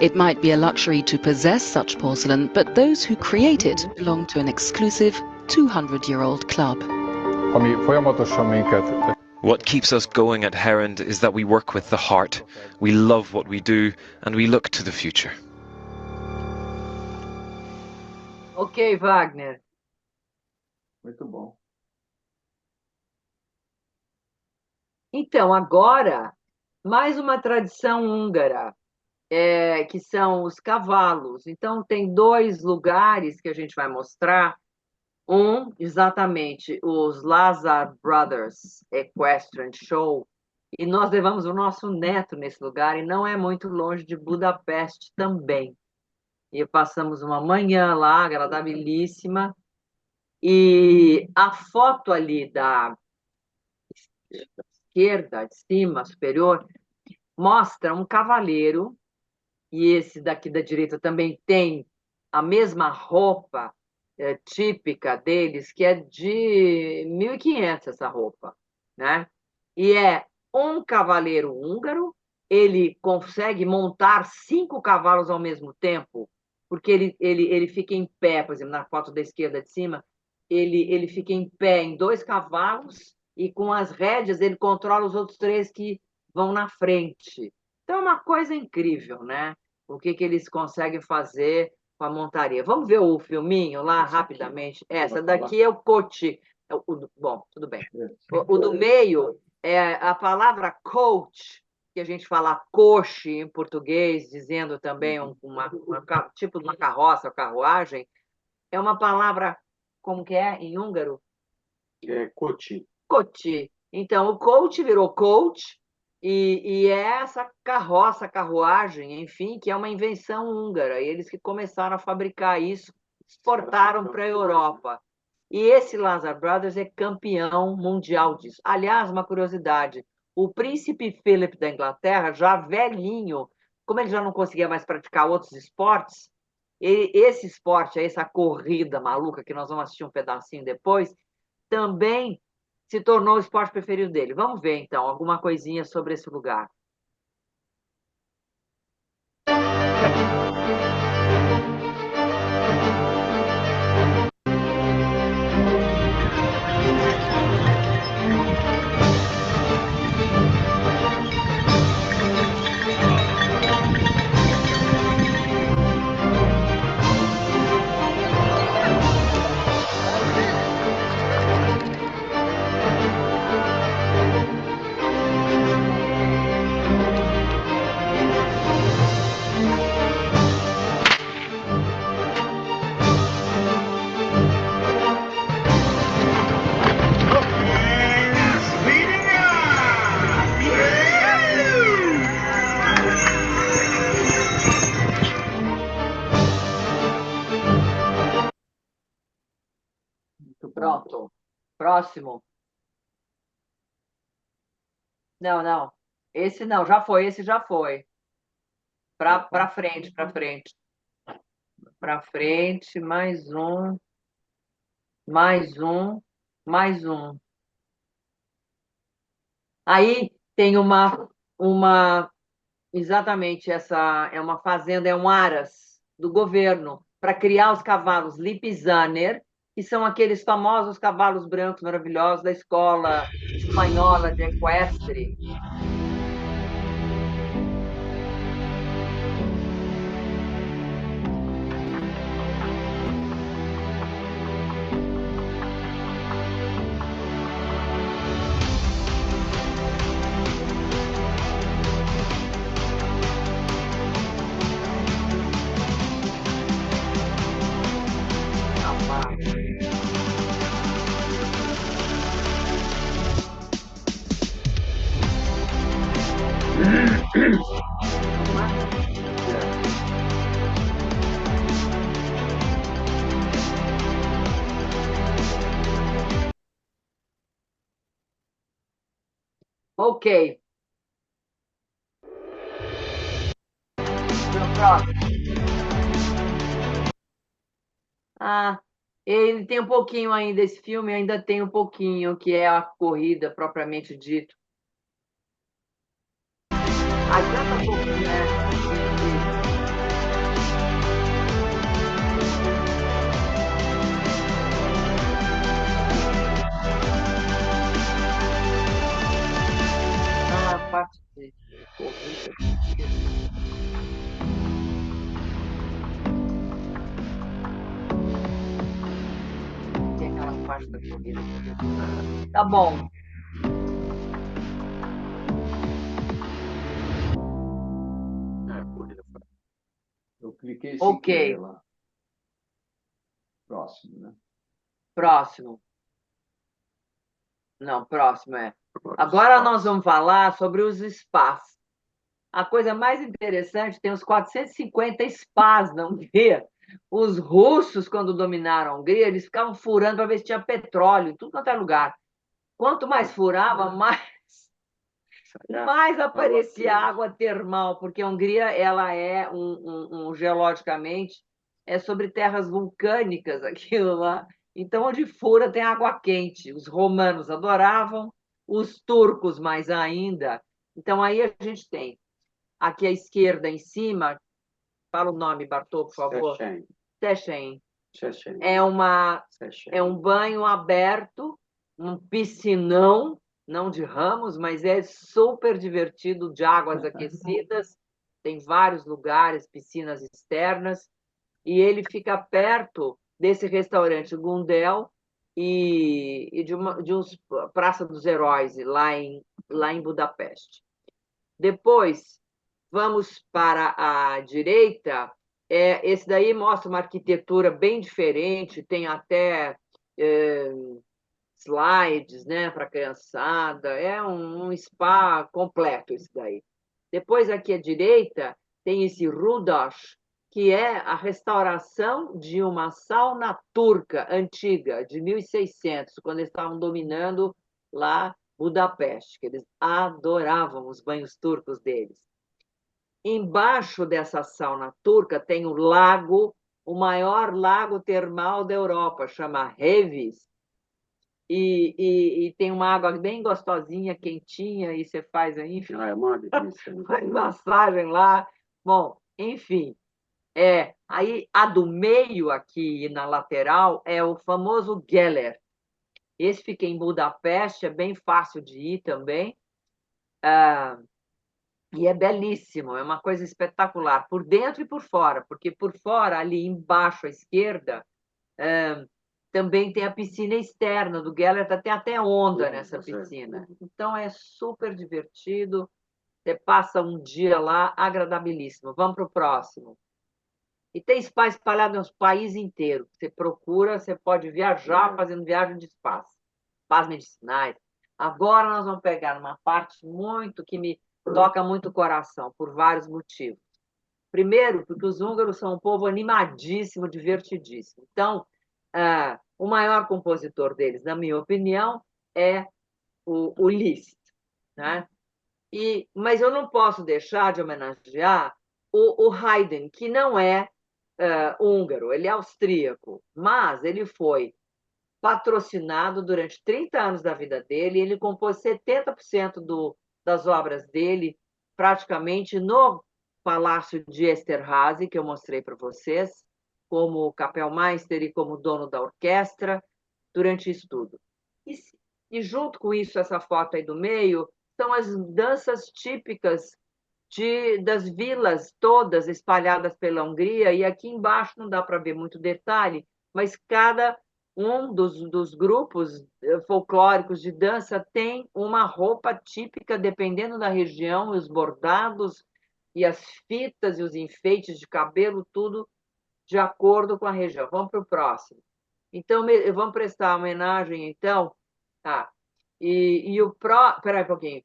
It might be a luxury to possess such porcelain, but those who create it belong to an exclusive 200-year-old club. Ami folyamatosan minket What keeps us going at Herend is that we work with the heart. We love what we do, and we look to the future. Ok, Wagner. Muito bom. Então, agora, mais uma tradição húngara, que são os cavalos. Então, tem 2 lugares que a gente vai mostrar. Um, exatamente, os Lazar Brothers Equestrian Show. E nós levamos o nosso neto nesse lugar, e não é muito longe de Budapeste também. E passamos uma manhã lá, agradabilíssima. E a foto ali da esquerda, de cima, superior, mostra um cavaleiro, e esse daqui da direita também tem a mesma roupa típica deles, que é de 1500 essa roupa, né? E é um cavaleiro húngaro, ele consegue montar 5 cavalos ao mesmo tempo, porque ele fica em pé, por exemplo, na foto da esquerda de cima, ele fica em pé em 2 cavalos, e com as rédeas ele controla os outros 3 que vão na frente. Então é uma coisa incrível, né? O que eles conseguem fazer com a montaria. Vamos ver o filminho lá rapidamente? Essa daqui é o coach. Bom, tudo bem. O do meio é a palavra coach, que a gente fala coche em português, dizendo também tipo de uma carroça, carruagem. É uma palavra, como que é em húngaro? Coach. Coach. Então, o coach virou coach, e é essa carroça, carruagem, enfim, que é uma invenção húngara. E eles que começaram a fabricar isso, exportaram para a Europa. E esse Lazar Brothers é campeão mundial disso. Aliás, uma curiosidade, o príncipe Philip da Inglaterra, já velhinho, como ele já não conseguia mais praticar outros esportes, esse esporte, essa corrida maluca, que nós vamos assistir um pedacinho depois, também se tornou o esporte preferido dele. Vamos ver, então, alguma coisinha sobre esse lugar. Próximo. Não, não. Esse não, já foi, esse já foi. Para frente, para frente. Para frente, mais um, mais um, mais um. Aí tem exatamente, essa é uma fazenda, é um aras do governo para criar os cavalos Lipizzaner, que são aqueles famosos cavalos brancos maravilhosos da escola espanhola de equestre. Ok. Próximo. Ah, ele tem um pouquinho ainda, esse filme ainda tem um pouquinho, que é a corrida propriamente dito. Adianta um pouquinho, né? Ah, a parte de corrida. Tem aquela parte da corrida. Tá bom. Eu cliquei sem Ok. querer lá. Próximo, né? Próximo. Não, próximo é. Agora nós vamos falar sobre os spas. A coisa mais interessante, tem uns 450 spas na Hungria. Os russos, quando dominaram a Hungria, eles ficavam furando para ver se tinha petróleo em tudo quanto é lugar. Quanto mais furava, mais aparecia água termal, porque a Hungria ela é geologicamente é sobre terras vulcânicas aquilo lá. Então, onde fura tem água quente. Os romanos adoravam, os turcos mais ainda. Então, aí a gente tem aqui à esquerda em cima, fala o nome, Bartô, por favor. Sechem. É um banho aberto, um piscinão, não de ramos, mas é super divertido, de águas aquecidas. Tem vários lugares, piscinas externas, e ele fica perto desse restaurante Gundel e de uns Praça dos Heróis, lá em Budapeste. Depois, vamos para a direita. Esse daí mostra uma arquitetura bem diferente, tem até slides, né, para a criançada. É um spa completo esse daí. Depois, aqui à direita, tem esse Rudas, que é a restauração de uma sauna turca antiga, de 1600, quando eles estavam dominando lá Budapeste, que eles adoravam os banhos turcos deles. Embaixo dessa sauna turca tem o lago, o maior lago termal da Europa, chama Hevis. E tem uma água bem gostosinha, quentinha, e você faz aí, enfim, faz massagem lá. Bom, enfim, aí a do meio aqui na lateral é o famoso Geller. Esse fica em Budapeste, é bem fácil de ir também. E é belíssimo, é uma coisa espetacular, por dentro e por fora, porque por fora, ali embaixo à esquerda, também tem a piscina externa do Gellert, tem até onda nessa piscina. Então é super divertido, você passa um dia lá agradabilíssimo. Vamos para o próximo. E tem spa espalhado no país inteiro. Você procura, você pode viajar fazendo viagem de spas medicinais. Agora nós vamos pegar uma parte muito que me toca muito o coração, por vários motivos. Primeiro, porque os húngaros são um povo animadíssimo, divertidíssimo. Então, O maior compositor deles, na minha opinião, é o Liszt, né? Mas eu não posso deixar de homenagear o Haydn, que não é húngaro, ele é austríaco, mas ele foi patrocinado durante 30 anos da vida dele, ele compôs 70% das obras dele praticamente no Palácio de Esterházy, que eu mostrei para vocês, como Kapellmeister e como dono da orquestra, durante isso tudo. E junto com isso, essa foto aí do meio, são as danças típicas das vilas todas espalhadas pela Hungria, e aqui embaixo não dá para ver muito detalhe, mas cada um dos grupos folclóricos de dança tem uma roupa típica, dependendo da região, e os bordados, e as fitas, e os enfeites de cabelo, tudo de acordo com a região. Vamos para o próximo. Então, vamos prestar homenagem, então. Espera aí um pouquinho.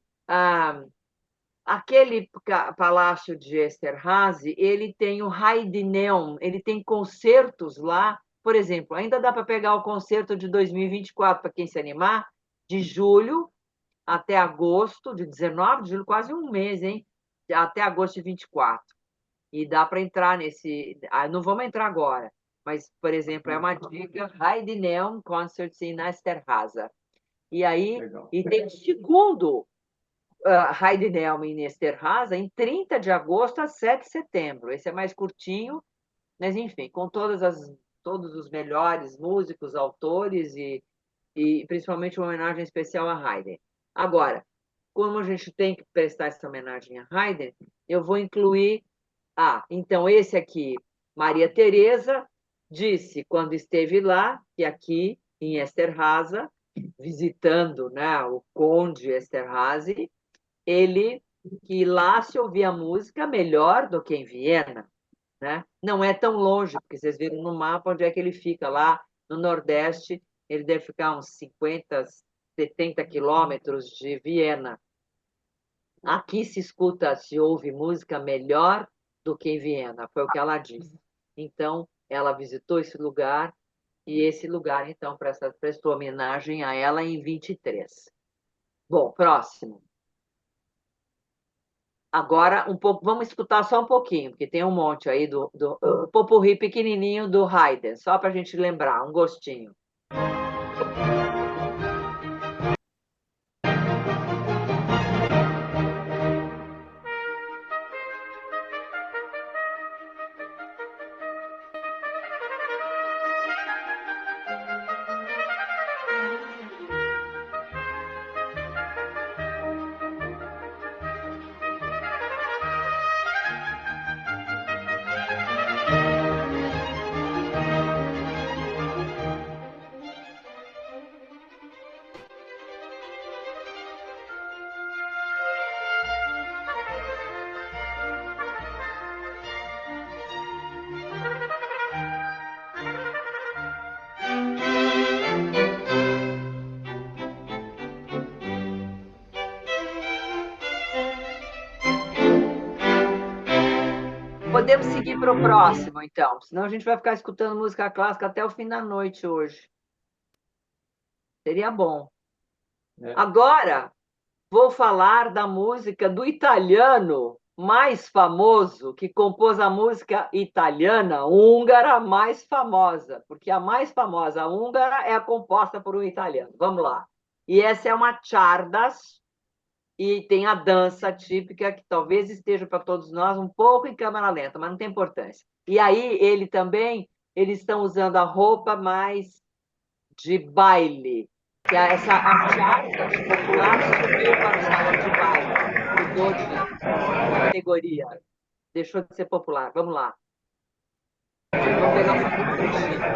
Aquele palácio de Esterházy, ele tem o Heideneum, ele tem concertos lá. Por exemplo, ainda dá para pegar o concerto de 2024, para quem se animar, de julho até agosto, de 19 de julho, quase um mês, hein? Até agosto de 24. E dá para entrar nesse... não vamos entrar agora, mas, por exemplo, é uma dica, Heideneum Concerts in Esterházy. E aí, e tem o segundo Heideneum em Esterházy, em 30 de agosto a 7 de setembro. Esse é mais curtinho, mas, enfim, com todos os melhores músicos, autores e principalmente uma homenagem especial a Haydn. Agora, como a gente tem que prestar essa homenagem a Haydn, eu vou incluir... então, esse aqui, Maria Teresa, disse, quando esteve lá, que aqui, em Esterházy, visitando, né, o Conde Esterházy, que lá se ouvia música melhor do que em Viena, né? Não é tão longe, porque vocês viram no mapa onde é que ele fica, lá no Nordeste, ele deve ficar uns 50, 70 quilômetros de Viena. Aqui se ouve música melhor do que em Viena, foi o que ela disse. Então, ela visitou esse lugar, e esse lugar, então, prestou homenagem a ela em 23. Bom, próximo. Agora, vamos escutar só um pouquinho, porque tem um monte aí do popurrí pequenininho do Haydn, só para a gente lembrar, um gostinho. Podemos seguir para o próximo, então, senão a gente vai ficar escutando música clássica até o fim da noite hoje. Seria bom. Agora, vou falar da música do italiano mais famoso, que compôs a música italiana húngara mais famosa, porque a mais famosa húngara é composta por um italiano. Vamos lá. E essa é uma Czardas, e tem a dança típica, que talvez esteja para todos nós um pouco em câmera lenta, mas não tem importância. E aí, eles estão usando a roupa mais de baile, que é a Czardas popular subiu para o salão de baile, mudou de categoria, deixou de ser popular. Vamos lá. Vamos pegar um pouquinho.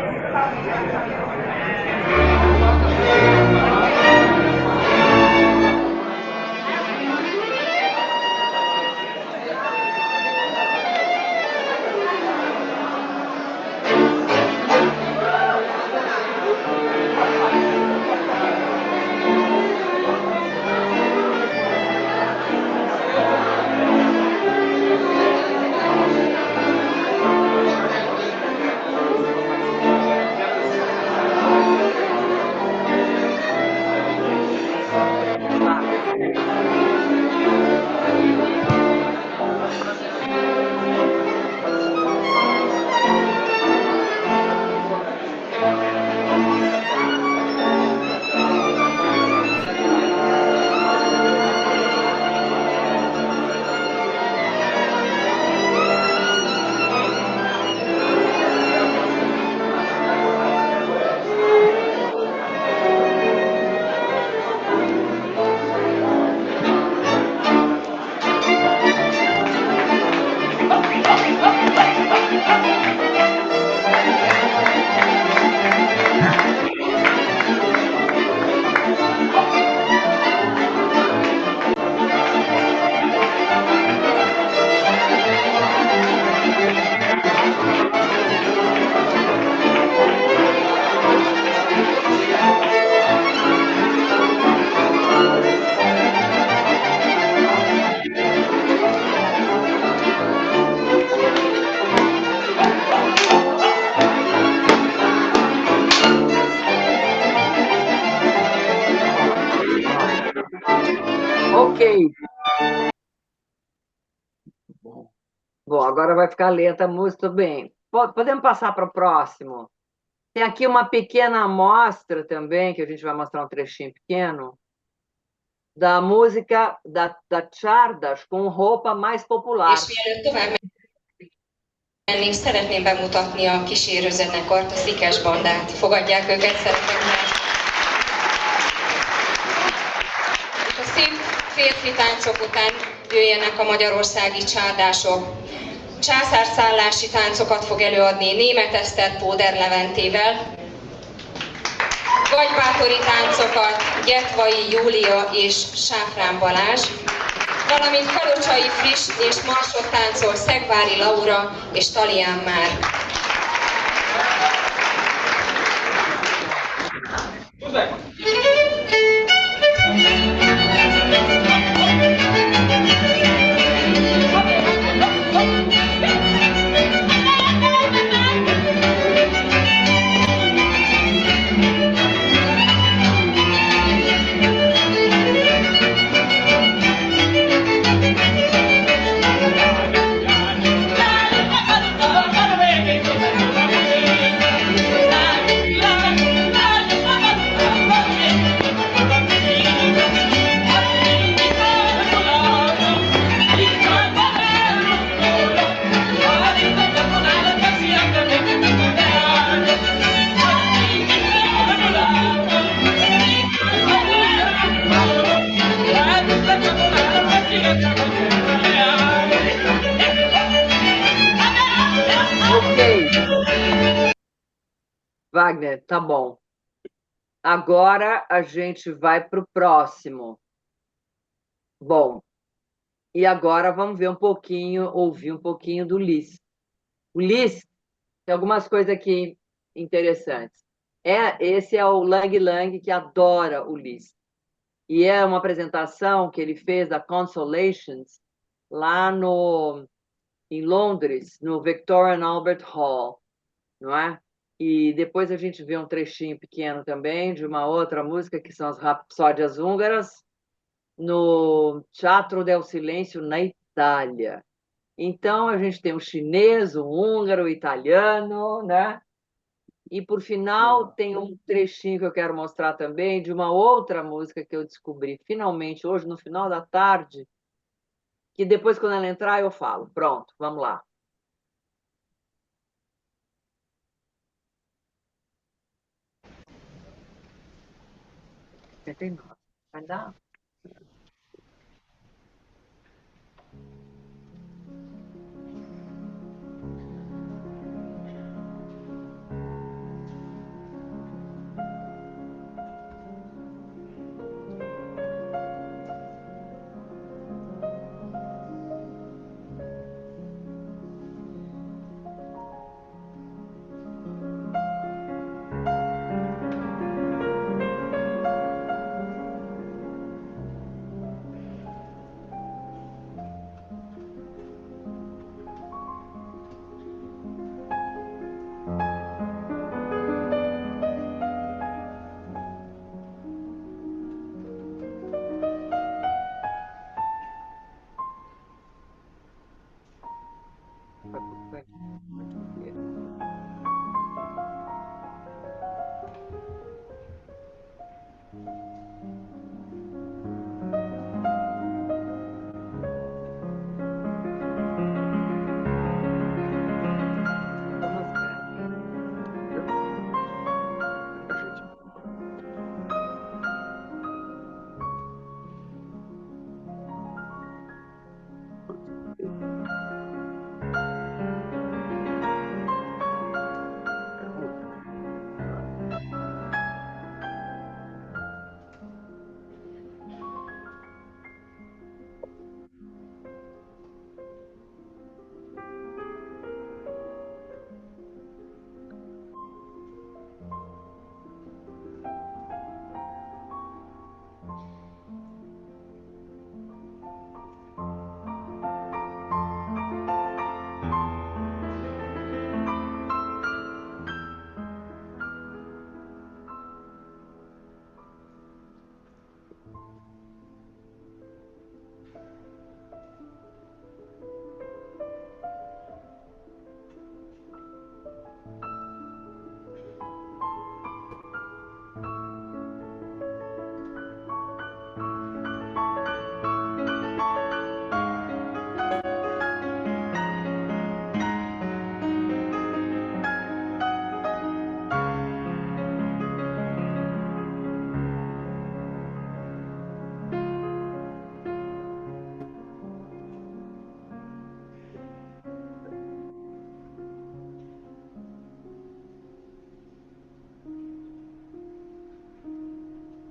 Ok. Bom, agora vai ficar lenta a música, tudo bem. Podemos passar para o próximo? Tem aqui uma pequena amostra também, que a gente vai mostrar um trechinho pequeno, da música da Csárdas com roupa mais popular. És mielőtt tovább mennénk, szeretném bemutatni a kísérő zenekart, a Szikes Bandát. Fogadják őket szeretettel. És a szép férfi táncok után jöjjenek a magyarországi csárdások. Császárszállási táncokat fog előadni Németh Eszter Póder Leventével, Gagybátori táncokat Gyetvai Júlia és Sáfrán Balázs, valamint Kalocsai Friss és marsot táncol Szegvári Laura és Talián Márk. Wagner, tá bom. Agora a gente vai para o próximo. Bom, e agora vamos ver um pouquinho, ouvir um pouquinho do Liszt. O Liszt tem algumas coisas aqui interessantes. Esse é o Lang Lang, que adora o Liszt. E é uma apresentação que ele fez da Consolations lá em Londres, no Victoria and Albert Hall, não é? E depois a gente vê um trechinho pequeno também de uma outra música, que são as Rapsódias Húngaras, no Teatro del Silêncio, na Itália. Então, a gente tem o chinês, o húngaro, o italiano, né? E, por final, tem um trechinho que eu quero mostrar também de uma outra música que eu descobri, finalmente, hoje, no final da tarde, que depois, quando ela entrar, eu falo. Pronto, vamos lá. Vai dar?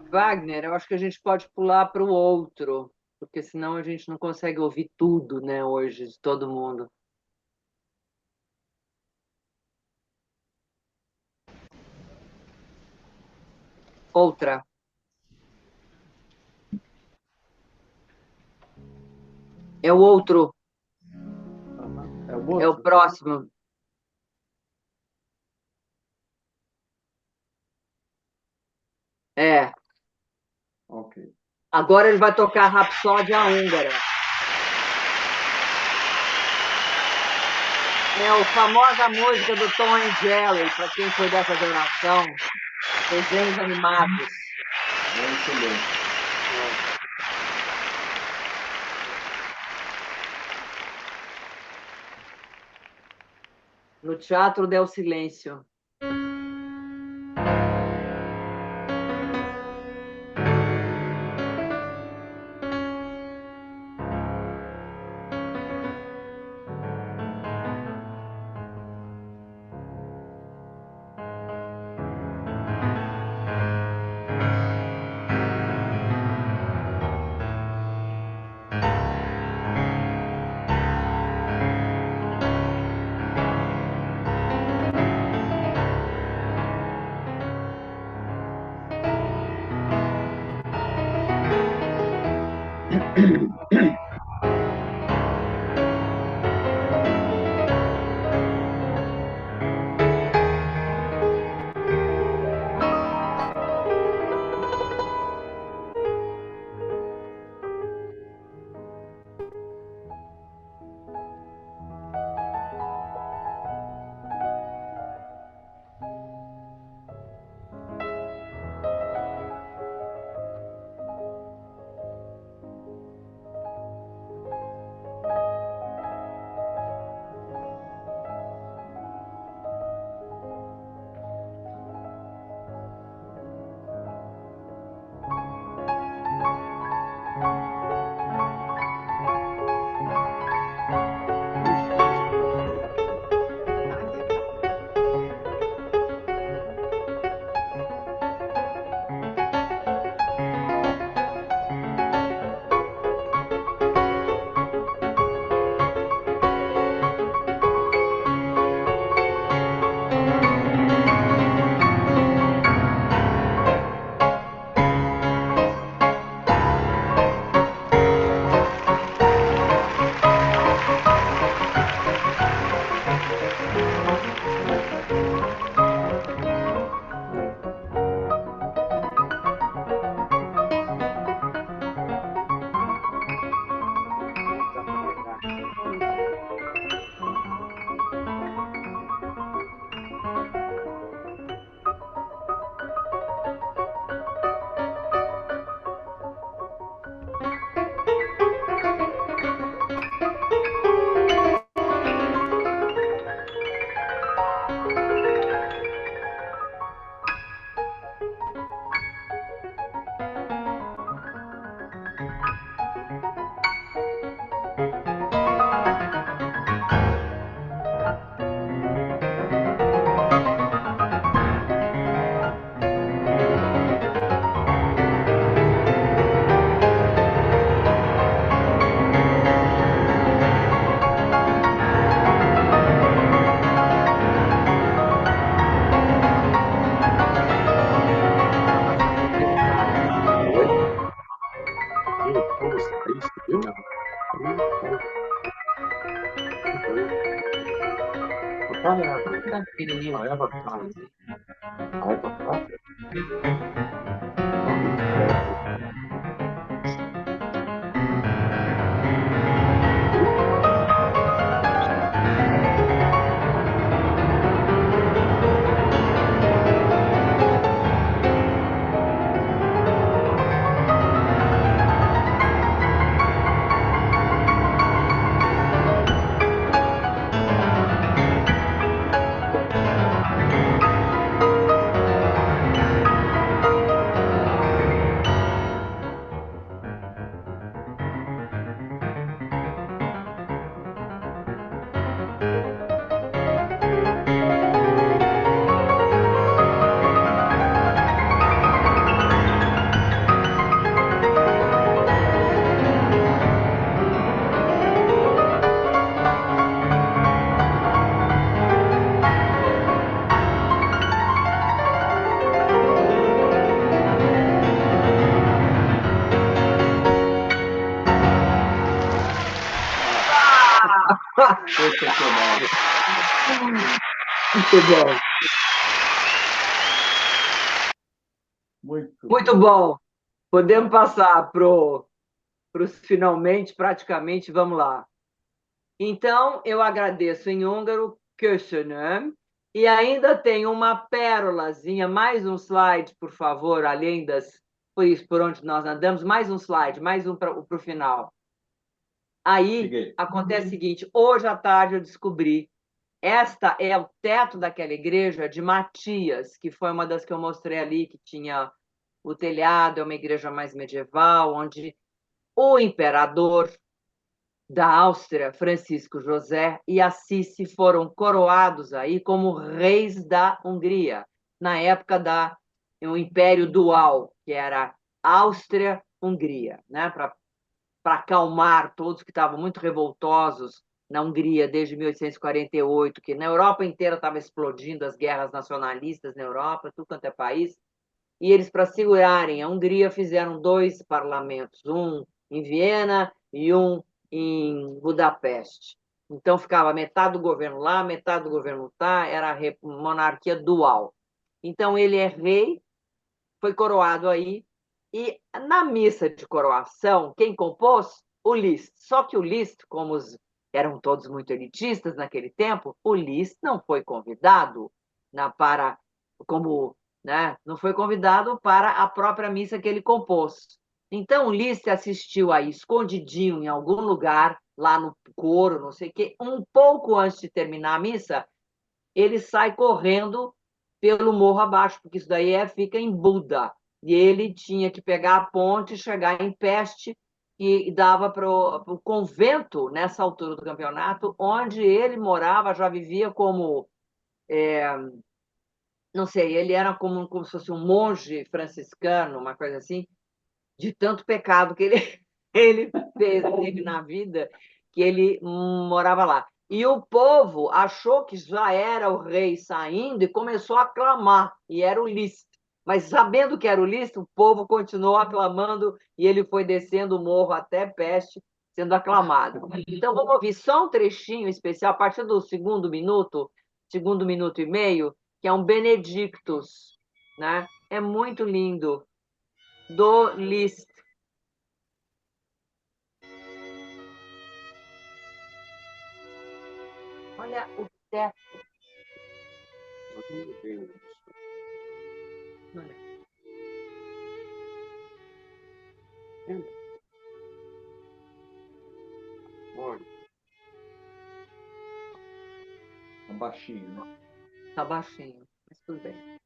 Wagner, eu acho que a gente pode pular para o outro, porque senão a gente não consegue ouvir tudo, né, hoje, de todo mundo. Outra. É o outro. É o próximo. É. Ok. Agora ele vai tocar a Rapsódia Húngara. É a famosa música do Tom and Jerry, para quem foi dessa geração. Desenhos animados. Excelente. No Teatro del Silêncio. Muito bom. Muito bom. Podemos passar para os finalmente, praticamente, vamos lá. Então, eu agradeço em húngaro, köszönöm, e ainda tem uma pérolazinha, mais um slide, por favor, além das, por onde nós andamos, mais um slide, mais um para o final. Aí, acontece o seguinte, hoje à tarde eu descobri, esta é o teto daquela igreja de Matias, que foi uma das que eu mostrei ali, que tinha o telhado, é uma igreja mais medieval, onde o imperador da Áustria, Francisco José, e Assisi foram coroados aí como reis da Hungria, na época do Império Dual, que era Áustria-Hungria, né? Para acalmar todos que estavam muito revoltosos na Hungria desde 1848, que na Europa inteira estava explodindo as guerras nacionalistas na Europa, tudo quanto é país, e eles, para segurarem a Hungria, fizeram 2 parlamentos, um em Viena e um em Budapeste. Então, ficava metade do governo lá, metade do governo lá, era a monarquia dual. Então, ele é rei, foi coroado aí, e na missa de coroação, quem compôs? O Liszt. Só que o Liszt, como eram todos muito elitistas naquele tempo, o Liszt não foi convidado não foi convidado para a própria missa que ele compôs. Então, o Liszt assistiu aí, escondidinho em algum lugar, lá no coro, não sei o quê, um pouco antes de terminar a missa, ele sai correndo pelo morro abaixo, porque isso daí fica em Buda. E ele tinha que pegar a ponte e chegar em Peste, e dava para o convento, nessa altura do campeonato, onde ele morava, já vivia como... não sei, ele era como se fosse um monge franciscano, uma coisa assim, de tanto pecado que ele teve na vida, que ele morava lá. E o povo achou que já era o rei saindo e começou a aclamar, e era o Liszt. Mas sabendo que era o Liszt, o povo continuou aclamando e ele foi descendo o morro até Peste, sendo aclamado. Então, vamos ouvir só um trechinho especial, a partir do segundo minuto e meio, que é um Benedictus, né? É muito lindo, do Liszt. Olha o teto. Olha. Tá baixinho, né? Tá baixinho, mas tudo bem.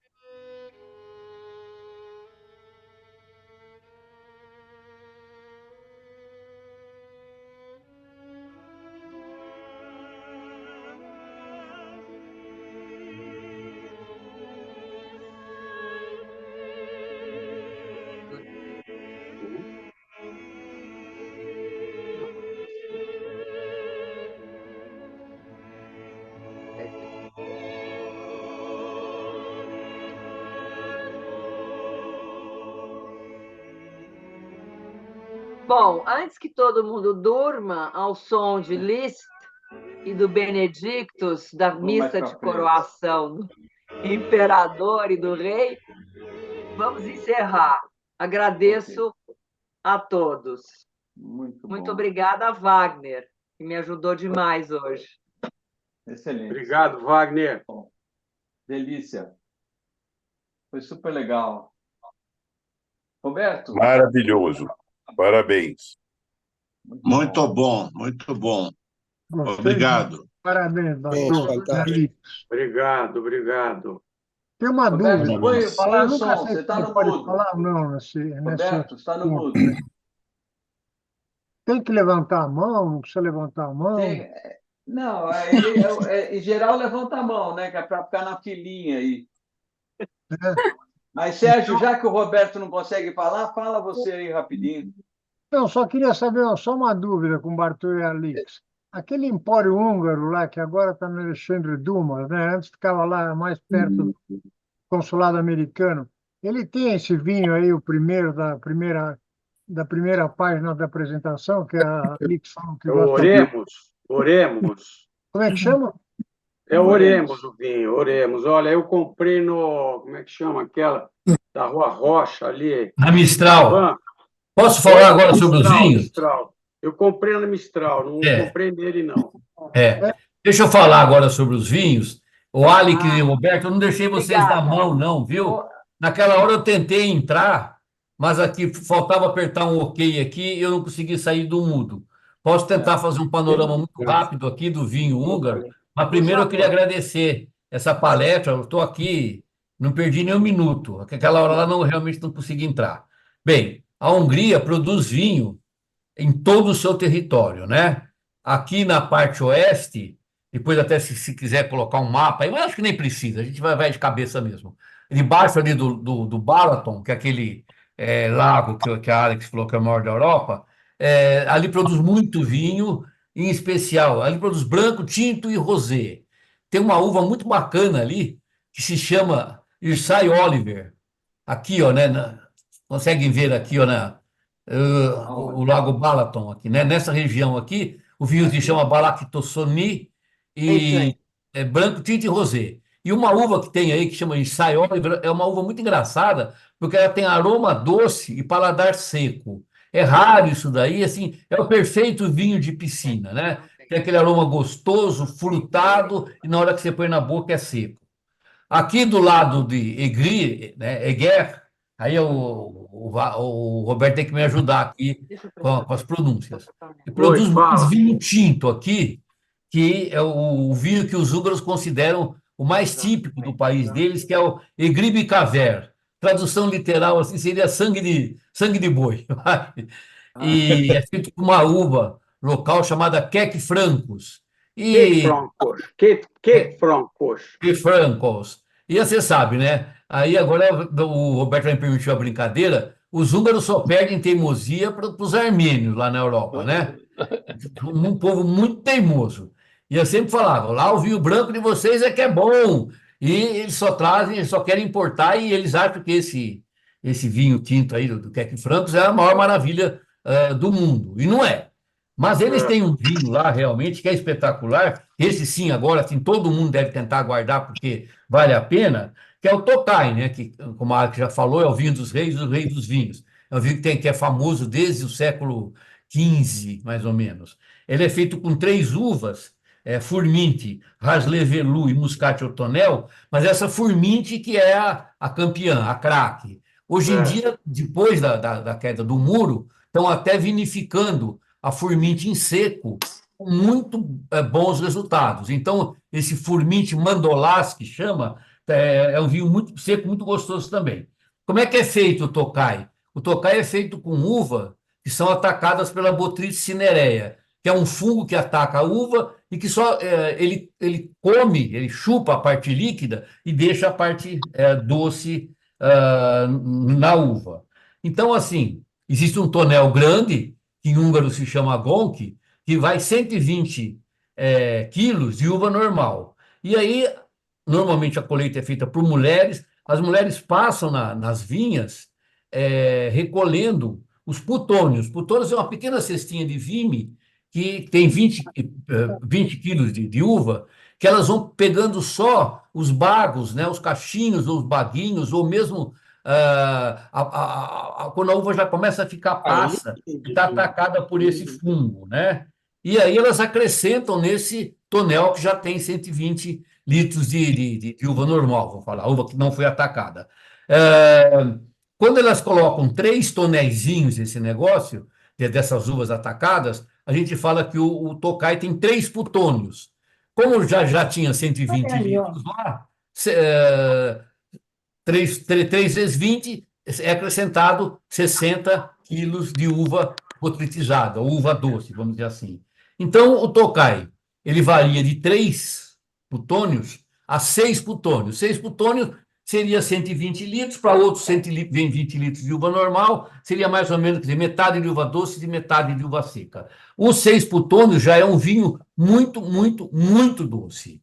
Bom, antes que todo mundo durma ao som de Liszt e do Benedictus, da missa de coroação do imperador e do rei, vamos encerrar. Agradeço a todos. Muito obrigada a Wagner, que me ajudou demais hoje. Excelente. Obrigado, Wagner. Bom, delícia. Foi super legal. Roberto? Maravilhoso. Parabéns. Muito bom, muito bom. Obrigado. Parabéns, doutor. Obrigado. Tem uma dúvida. Põe o som, você está no mudo. Falar, não, Roberto, está no mudo. Tem que levantar a mão? Não precisa levantar a mão? Não, em geral levanta a mão, né? Que é para ficar na filinha aí. Mas, Sérgio, já que o Roberto não consegue falar, fala você aí rapidinho. Não, só queria saber, só uma dúvida com o Bartô e a Alix. Aquele empório húngaro lá, que agora está no Alexandre Dumas, né? Antes ficava lá mais perto do consulado americano. Ele tem esse vinho aí, o primeiro da primeira página da apresentação, que a Alix falou que gosta. Oremos. Como é que chama? É Oremos o vinho, Oremos. Olha, eu comprei no... Como é que chama aquela? Da Rua Rocha, ali. Na Mistral. Ah, Posso falar agora sobre os vinhos? Mistral. Eu comprei na Mistral, não comprei nele, não. Deixa eu falar agora sobre os vinhos. O Alec e o Roberto, eu não deixei vocês na mão, não, viu? Naquela hora eu tentei entrar, mas aqui faltava apertar um OK aqui e eu não consegui sair do mudo. Posso tentar fazer um panorama muito rápido aqui do vinho húngaro, mas primeiro eu queria agradecer essa palestra. Eu estou aqui, não perdi nem um minuto. Aquela hora lá realmente não consegui entrar. Bem, a Hungria produz vinho em todo o seu território, né? Aqui na parte oeste, depois até se quiser colocar um mapa, eu acho que nem precisa, a gente vai de cabeça mesmo. Debaixo ali do Balaton, que é aquele lago que a Alex falou que é o maior da Europa, ali produz muito vinho, em especial, ali produz branco, tinto e rosé. Tem uma uva muito bacana ali, que se chama Irsay Oliver. Aqui, ó, né? Conseguem ver aqui, ó, o Lago Balaton, aqui, né? Nessa região aqui, o vinho se chama Balaktossoni e é branco, tinto e rosé. E uma uva que tem aí, que chama Irsay Oliver, é uma uva muito engraçada, porque ela tem aroma doce e paladar seco. É raro isso daí, assim, é o perfeito vinho de piscina, né? Tem aquele aroma gostoso, frutado, e na hora que você põe na boca é seco. Aqui do lado de Egri, né, Eger, aí o Roberto tem que me ajudar aqui com as pronúncias. E produz mais vinho tinto aqui, que é o vinho que os húngaros consideram o mais típico do país deles, que é o Egribi Kaver. Tradução literal assim seria sangue de boi. E é feito com uma uva local chamada Kek Francos. Que francos. E você sabe, né? Aí agora o Roberto vai me permitir a brincadeira. Os húngaros só perdem teimosia para os armênios lá na Europa, né? Um povo muito teimoso. E eu sempre falava, lá o vinho branco de vocês é que é bom. E eles só trazem, eles só querem importar e eles acham que esse vinho tinto aí do Kek Francos é a maior maravilha do mundo. E não é. Mas eles têm um vinho lá realmente que é espetacular. Esse sim, agora assim, todo mundo deve tentar guardar porque vale a pena, que é o Tokai, né? Que, como a Alex já falou, é o vinho dos reis, o rei dos vinhos. É um vinho que é famoso desde o século XV, mais ou menos. Ele é feito com 3 uvas, Furminte, Haslé Velou e Muscat Otonel, mas essa Furminte que é a campeã, a craque. Hoje em dia, depois da queda do muro, estão até vinificando a Furminte em seco, com muito bons resultados. Então, esse Furminte Mandolás, que chama, é um vinho muito seco, muito gostoso também. Como é que é feito o Tokai? O Tokai é feito com uva que são atacadas pela Botrytis cinerea, que é um fungo que ataca a uva e que só ele come, ele chupa a parte líquida e deixa a parte doce na uva. Então, assim, existe um tonel grande, que em húngaro se chama gonki, que vai 120 quilos de uva normal. E aí, normalmente a colheita é feita por mulheres, as mulheres passam nas vinhas recolhendo os putônios. Putônios é uma pequena cestinha de vime que tem 20 quilos de uva, que elas vão pegando só os bagos, né, os cachinhos, ou os baguinhos, ou mesmo quando a uva já começa a ficar passa, está atacada por esse fungo, né? E aí elas acrescentam nesse tonel que já tem 120 litros de uva normal, vou falar, uva que não foi atacada. Quando elas colocam 3 tonéisinhos nesse negócio, dessas uvas atacadas, a gente fala que o Tokai tem 3 putônios. Como já tinha 120 litros lá, 3 vezes 20 é acrescentado 60 quilos de uva botrytizada, uva doce, vamos dizer assim. Então, o Tokai, ele varia de 3 putônios a 6 putônios. 6 putônios seria 120 litros, para outros 120 litros de uva normal, seria mais ou menos, quer dizer, metade de uva doce e metade de uva seca. Os 6 putônios já é um vinho muito, muito, muito doce.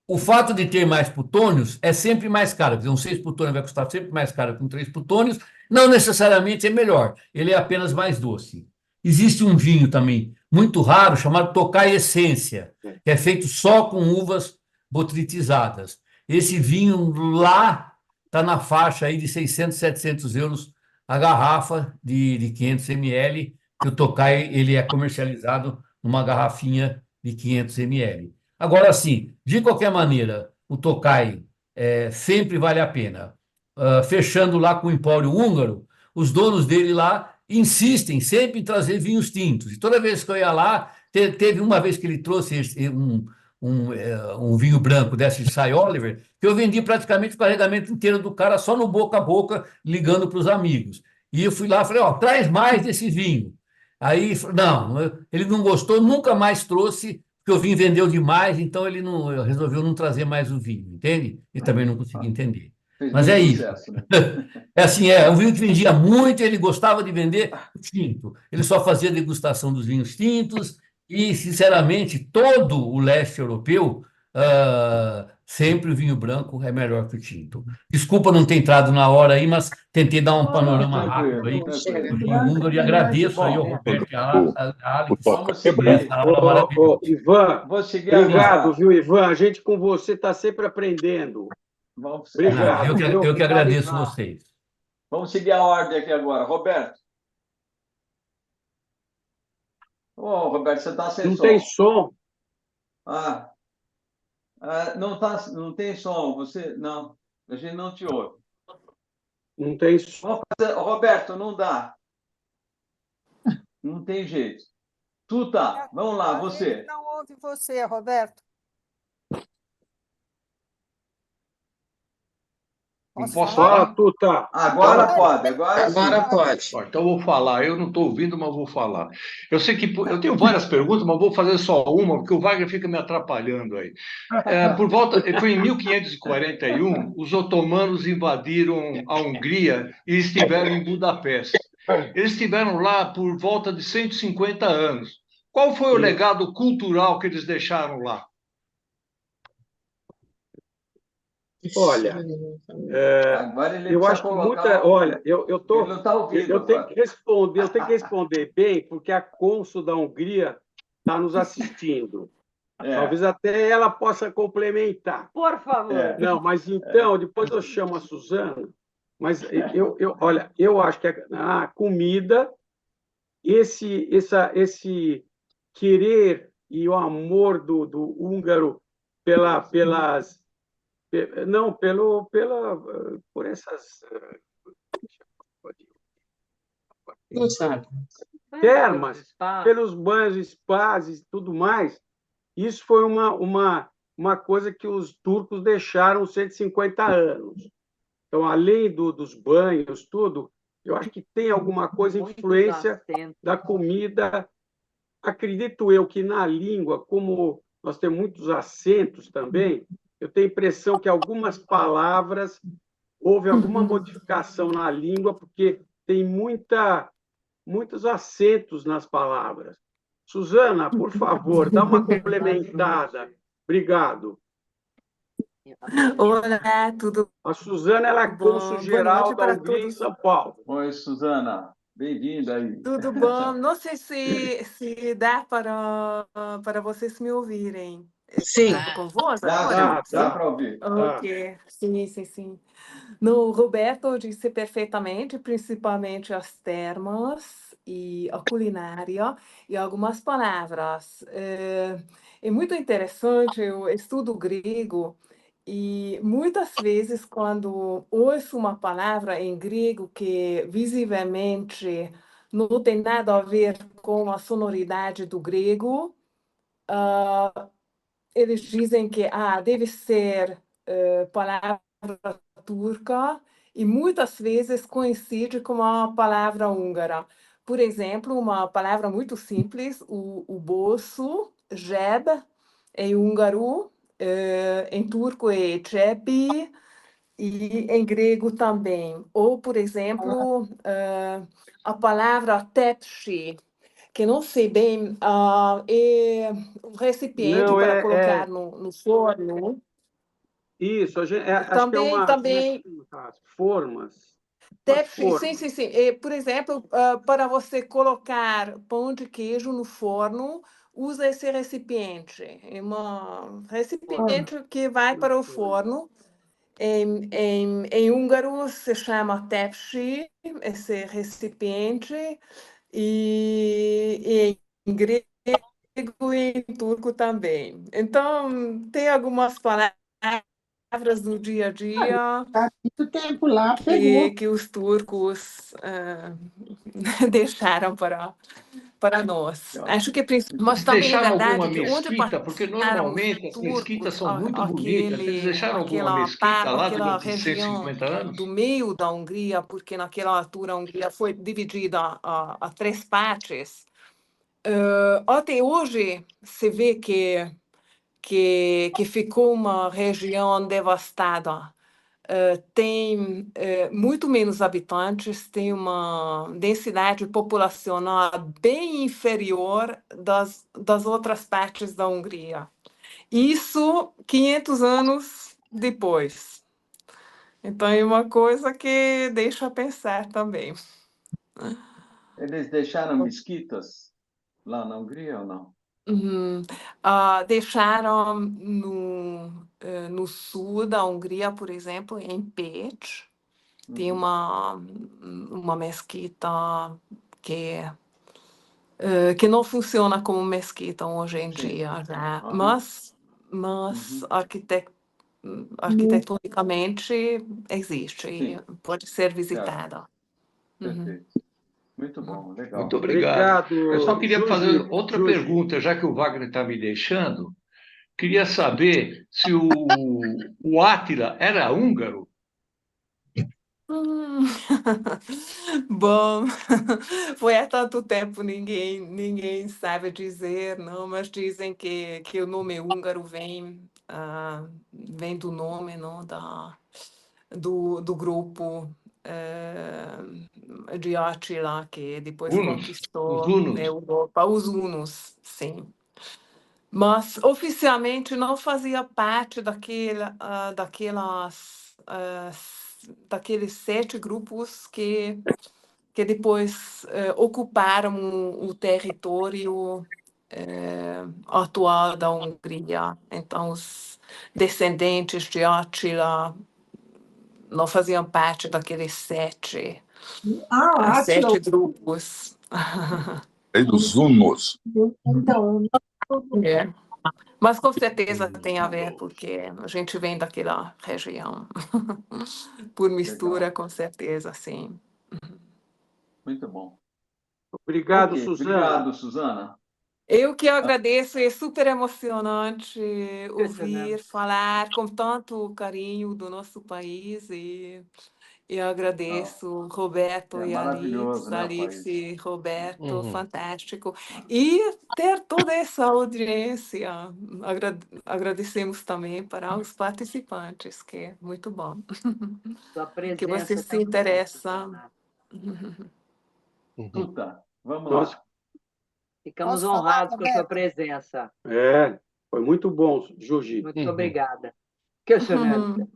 O fato de ter mais putônios é sempre mais caro. Quer dizer, um 6 putônios vai custar sempre mais caro que um 3 putônios. Não necessariamente é melhor, ele é apenas mais doce. Existe um vinho também muito raro chamado Tokai Essência, que é feito só com uvas botritizadas. Esse vinho lá está na faixa aí de 600, 700 euros a garrafa de 500 ml, que o Tokai ele é comercializado numa garrafinha de 500 ml. Agora, sim, de qualquer maneira, o Tokai sempre vale a pena. Fechando lá com o Empório Húngaro, os donos dele lá insistem sempre em trazer vinhos tintos. E toda vez que eu ia lá, teve uma vez que ele trouxe um vinho branco desse de Cy Oliver, que eu vendi praticamente o carregamento inteiro do cara só no boca a boca, ligando para os amigos. E eu fui lá e falei, ó, traz mais desse vinho. Aí, não, ele não gostou, nunca mais trouxe, porque o vinho vendeu demais, então ele não resolveu não trazer mais o vinho, entende? E também não consegui entender. Mas é isso. Sucesso, né? É assim, é um vinho que vendia muito, ele gostava de vender tinto. Ele só fazia degustação dos vinhos tintos e, sinceramente, todo o leste europeu, sempre o vinho branco é melhor que o tinto. Desculpa não ter entrado na hora aí, mas tentei dar um panorama rápido aí do vinho húngaro e agradeço aí ao Roberto e a Alex. Ivan, Vou seguir obrigado, agora. viu, Ivan? A gente com você está sempre aprendendo. Obrigado. Eu que agradeço vocês. Vamos seguir a ordem aqui agora. Roberto. Roberto, você está sem som. Não tem som. Não tem som. Você não. A gente não te ouve. Não tem som. Roberto, não dá. Não tem jeito. Vamos lá, você. A gente não ouve você, Roberto. Posso falar? Agora pode. Agora pode. Então eu vou falar. Eu não estou ouvindo, mas vou falar. Eu sei que eu tenho várias perguntas, mas vou fazer só uma, porque o Wagner fica me atrapalhando aí. Foi em 1541, os otomanos invadiram a Hungria e estiveram em Budapeste. Eles estiveram lá por volta de 150 anos. Qual foi o legado cultural que eles deixaram lá? Olha, eu acho que muita. Olha, eu tenho que responder bem, porque a cônsul da Hungria está nos assistindo. Talvez até ela possa complementar. Por favor. Não, mas então, depois eu chamo a Suzana. Mas olha, eu acho que a comida, esse querer e o amor do húngaro por essas termas, pelos banhos, spas e tudo mais, isso foi uma coisa que os turcos deixaram 150 anos. Então, além dos banhos, tudo, eu acho que tem alguma coisa, influência da comida. Acredito eu que na língua, como nós temos muitos acentos também, eu tenho a impressão que algumas palavras houve alguma modificação na língua, porque tem muitos acentos nas palavras. Suzana, por favor, dá uma complementada. Obrigado. Olá, tudo bom? A Suzana ela é cônsul-geral da Hungria em São Paulo. Oi, Suzana. Bem-vinda aí. Tudo bom? Não sei se dá para vocês me ouvirem. Sim. Com voz? Dá para ouvir. Ok, sim. No Roberto disse perfeitamente, principalmente as termas e a culinária e algumas palavras. É muito interessante, eu estudo grego e muitas vezes quando ouço uma palavra em grego que visivelmente não tem nada a ver com a sonoridade do grego, eles dizem que deve ser palavra turca e muitas vezes coincide com uma palavra húngara. Por exemplo, uma palavra muito simples, o bolso, zseb, em húngaro, em turco é cepi e em grego também. Ou, por exemplo, a palavra tepsi, que não sei bem, é um recipiente para colocar no forno. Isso, acho que é uma... Também... Formas. Tepsi, sim, sim, sim. E, por exemplo, para você colocar pão de queijo no forno, usa esse recipiente. É um recipiente que vai para o forno. Em húngaro se chama tepsi, esse recipiente, e em grego e em turco também. Então, tem algumas palavras do dia a dia Há muito tempo lá, pegou. que os turcos deixaram para nós. Acho que mas também é Deixaram alguma verdade que onde mesquita? Porque passaram os normalmente as mesquitas turcos, são muito bonitas. Eles deixaram alguma mesquita lá aquela durante região 150 anos? do meio da Hungria, porque naquela altura a Hungria foi dividida a três partes. Até hoje se vê que ficou uma região devastada. Tem muito menos habitantes, tem uma densidade populacional bem inferior das outras partes da Hungria. Isso 500 anos depois. Então, é uma coisa que deixa a pensar também. Eles deixaram mesquitas lá na Hungria ou não? Deixaram no sul da Hungria, por exemplo, em Pécs, tem uma mesquita que não funciona como mesquita hoje em dia, já, mas arquitetonicamente existe e pode ser visitada. Perfeito. Muito bom, legal. Muito obrigado. Eu só queria fazer outra Juji. pergunta, já que o Wagner está me deixando. Queria saber se o Átila era húngaro. Bom, foi há tanto tempo, ninguém sabe dizer, não, mas dizem que o nome húngaro vem do nome, não, do grupo de Átila, que depois conquistou a Europa, os hunos, sim. Mas oficialmente não fazia parte daqueles 7 grupos que depois ocuparam o território atual da Hungria. Então, os descendentes de Átila não faziam parte daqueles 7 grupos. É dos hunos. Então, Mas com certeza tem a ver, porque a gente vem daquela região. Por mistura, Legal. com certeza, sim. Muito bom. Obrigado, Okay, Suzana. Obrigado, Suzana. Eu que agradeço, é super emocionante ouvir falar com tanto carinho do nosso país e eu agradeço Roberto e maravilhoso, né, Alice e Roberto, Uhum. fantástico. E ter toda essa audiência. Agradecemos também para os participantes, que é muito bom. Que você se interessa. Tuta, vamos lá. Ficamos Posso falar, honrados com a sua Roberto? presença. Foi muito bom, Juji. Muito obrigada. Questionante.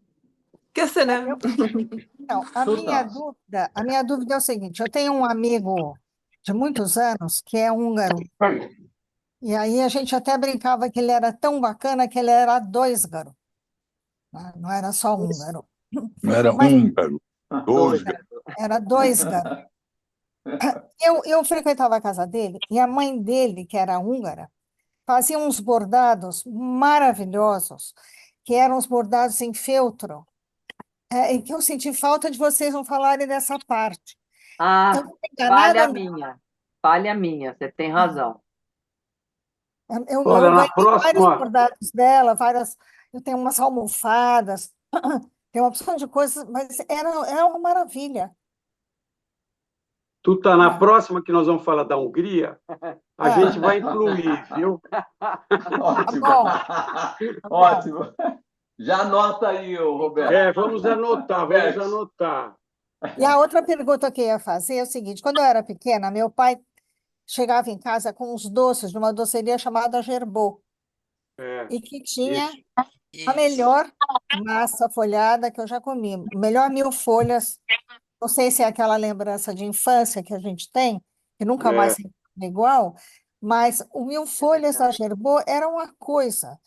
Então, a minha dúvida é o seguinte: eu tenho um amigo de muitos anos que é húngaro, e aí a gente até brincava que ele era tão bacana que ele era doisgaro, né? Não era só húngaro. Não era Mas húngaro. Dois. era doisgaro. Eu frequentava a casa dele e a mãe dele, que era húngara, fazia uns bordados maravilhosos, que eram os bordados em feltro, e que eu senti falta de vocês não falarem dessa parte. Eu não estou enganada, Falha minha, você tem razão. eu Olha, na ganhei vários próxima, bordados dela, eu tenho umas almofadas, tem uma opção de coisas, mas era uma maravilha. Tuta, na próxima que nós vamos falar da Hungria, a gente vai incluir, viu? Ótimo. Ótimo. Já anota aí, Roberto. Vamos anotar. E a outra pergunta que eu ia fazer é o seguinte: quando eu era pequena, meu pai chegava em casa com os doces de uma doceria chamada Gerbô, e que tinha a melhor massa folhada que eu já comi, melhor 1000 folhas não sei se é aquela lembrança de infância que a gente tem, que nunca mais se encontra igual, mas o Mil Folhas da Gerbaud era uma coisa.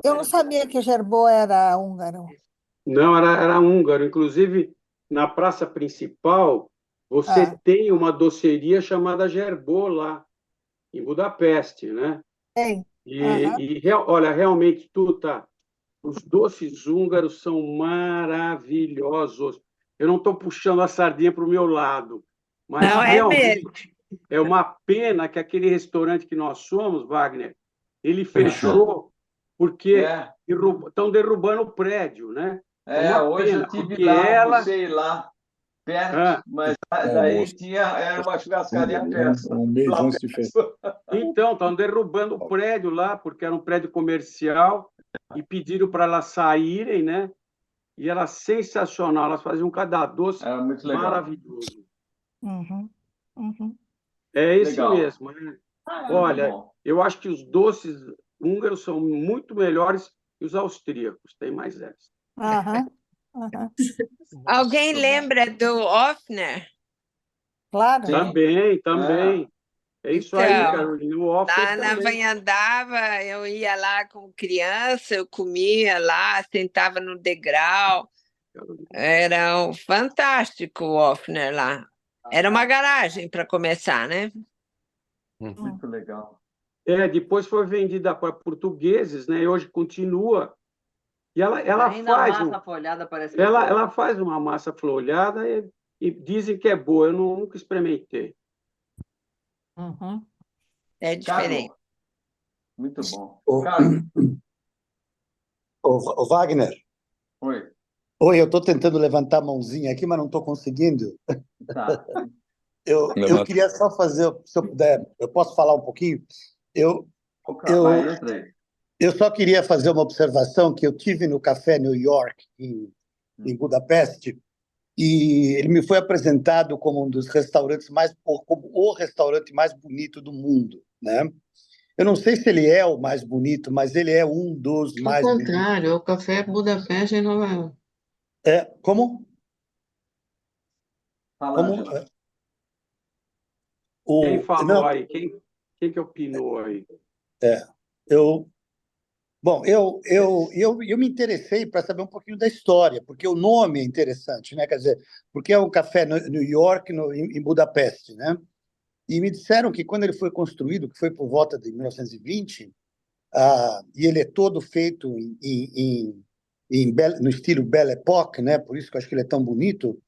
Eu não sabia que Gerbaud era húngaro. Não, era húngaro. Inclusive, na praça principal, você tem uma doceria chamada Gerbaud lá, em Budapeste, né? Tem. Olha, realmente, os doces húngaros são maravilhosos. Eu não estou puxando a sardinha para o meu lado, mas Não, realmente é uma pena que aquele restaurante que nós somos, Wagner, ele fechou porque estão derrubando o prédio, né? Hoje eu tive lá, almocei lá, perto, mas daí era uma churrascaria perto. Um mês antes de fechar. Então, estão derrubando o prédio lá, porque era um prédio comercial, e pediram para elas saírem, né? E era sensacional, elas faziam cada doce maravilhoso. É esse mesmo. Né? Olha, eu acho que os doces húngaros são muito melhores que os austríacos, tem mais essa. Alguém lembra do Hofner? Claro. Também. É isso aí, Carolina. O Hofner lá na Vanhandava, eu ia lá com criança, eu comia lá, sentava no degrau. Era fantástico o Hofner lá. Era uma garagem para começar, né? Muito legal. Depois foi vendida para portugueses, né? E hoje continua. E ela ainda faz a massa folhada parece que ela faz uma massa folhada e dizem que é boa. Eu nunca experimentei. É diferente. Carlos. Muito bom. O Wagner. Oi. Oi, eu estou tentando levantar a mãozinha aqui, mas não estou conseguindo. Tá. Eu queria só fazer, se eu puder, eu posso falar um pouquinho? Entra aí. Eu só queria fazer uma observação que eu tive no Café New York, em Budapeste, e ele me foi apresentado como um dos restaurantes como o restaurante mais bonito do mundo, né? Eu não sei se ele é o mais bonito, mas ele é um dos mais bonitos. Ao contrário, o Café Budapeste em Nova York. Como? Quem falou aí? Quem que opinou aí? Eu me interessei para saber um pouquinho da história, porque o nome é interessante, né? Quer dizer, porque é um café no New York, em Budapeste, né? E me disseram que quando ele foi construído, que foi por volta de 1920, e ele é todo feito no estilo Belle Époque, né? Por isso que eu acho que ele é tão bonito.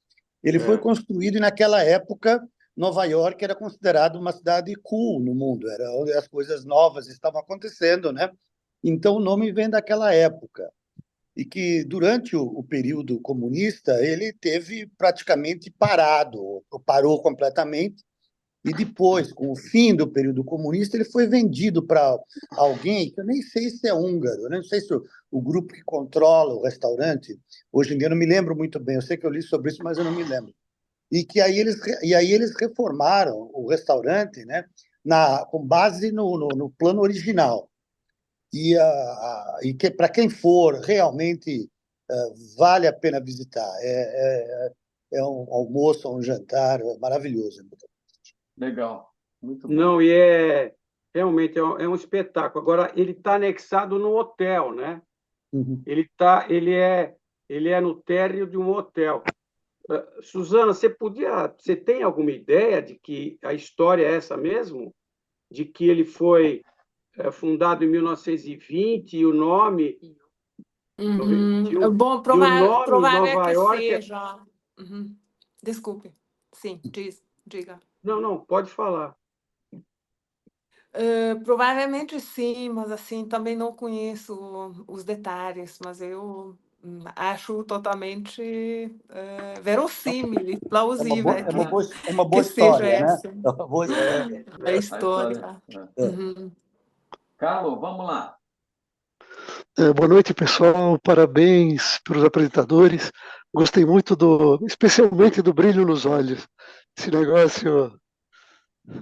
Ele foi construído e naquela época Nova York era considerada uma cidade cool no mundo, era onde as coisas novas estavam acontecendo, né? Então o nome vem daquela época e que durante o período comunista ele teve praticamente parou completamente. E depois, com o fim do período comunista, ele foi vendido para alguém que eu nem sei se é húngaro, eu não sei se o grupo que controla o restaurante, hoje em dia eu não me lembro muito bem, eu sei que eu li sobre isso, mas eu não me lembro. E aí eles reformaram o restaurante, né, com base no plano original. E que para quem for, realmente vale a pena visitar. É um almoço, um jantar maravilhoso. Legal, muito bom. Não, e realmente é um espetáculo. Agora, ele está anexado no hotel, né? Ele é no térreo de um hotel. Suzana, você tem alguma ideia de que a história é essa mesmo? De que ele foi fundado em 1920 e o nome... Bom, provável Nova que York seja. Desculpe. Sim, diga. Não, pode falar. Provavelmente sim, mas assim, também não conheço os detalhes, mas eu acho totalmente verossímil, plausível é uma boa que seja história, né? essa. É uma boa história. A história. Carlos, vamos lá. Boa noite, pessoal. Parabéns para os apresentadores. Gostei muito especialmente do brilho nos olhos. Esse negócio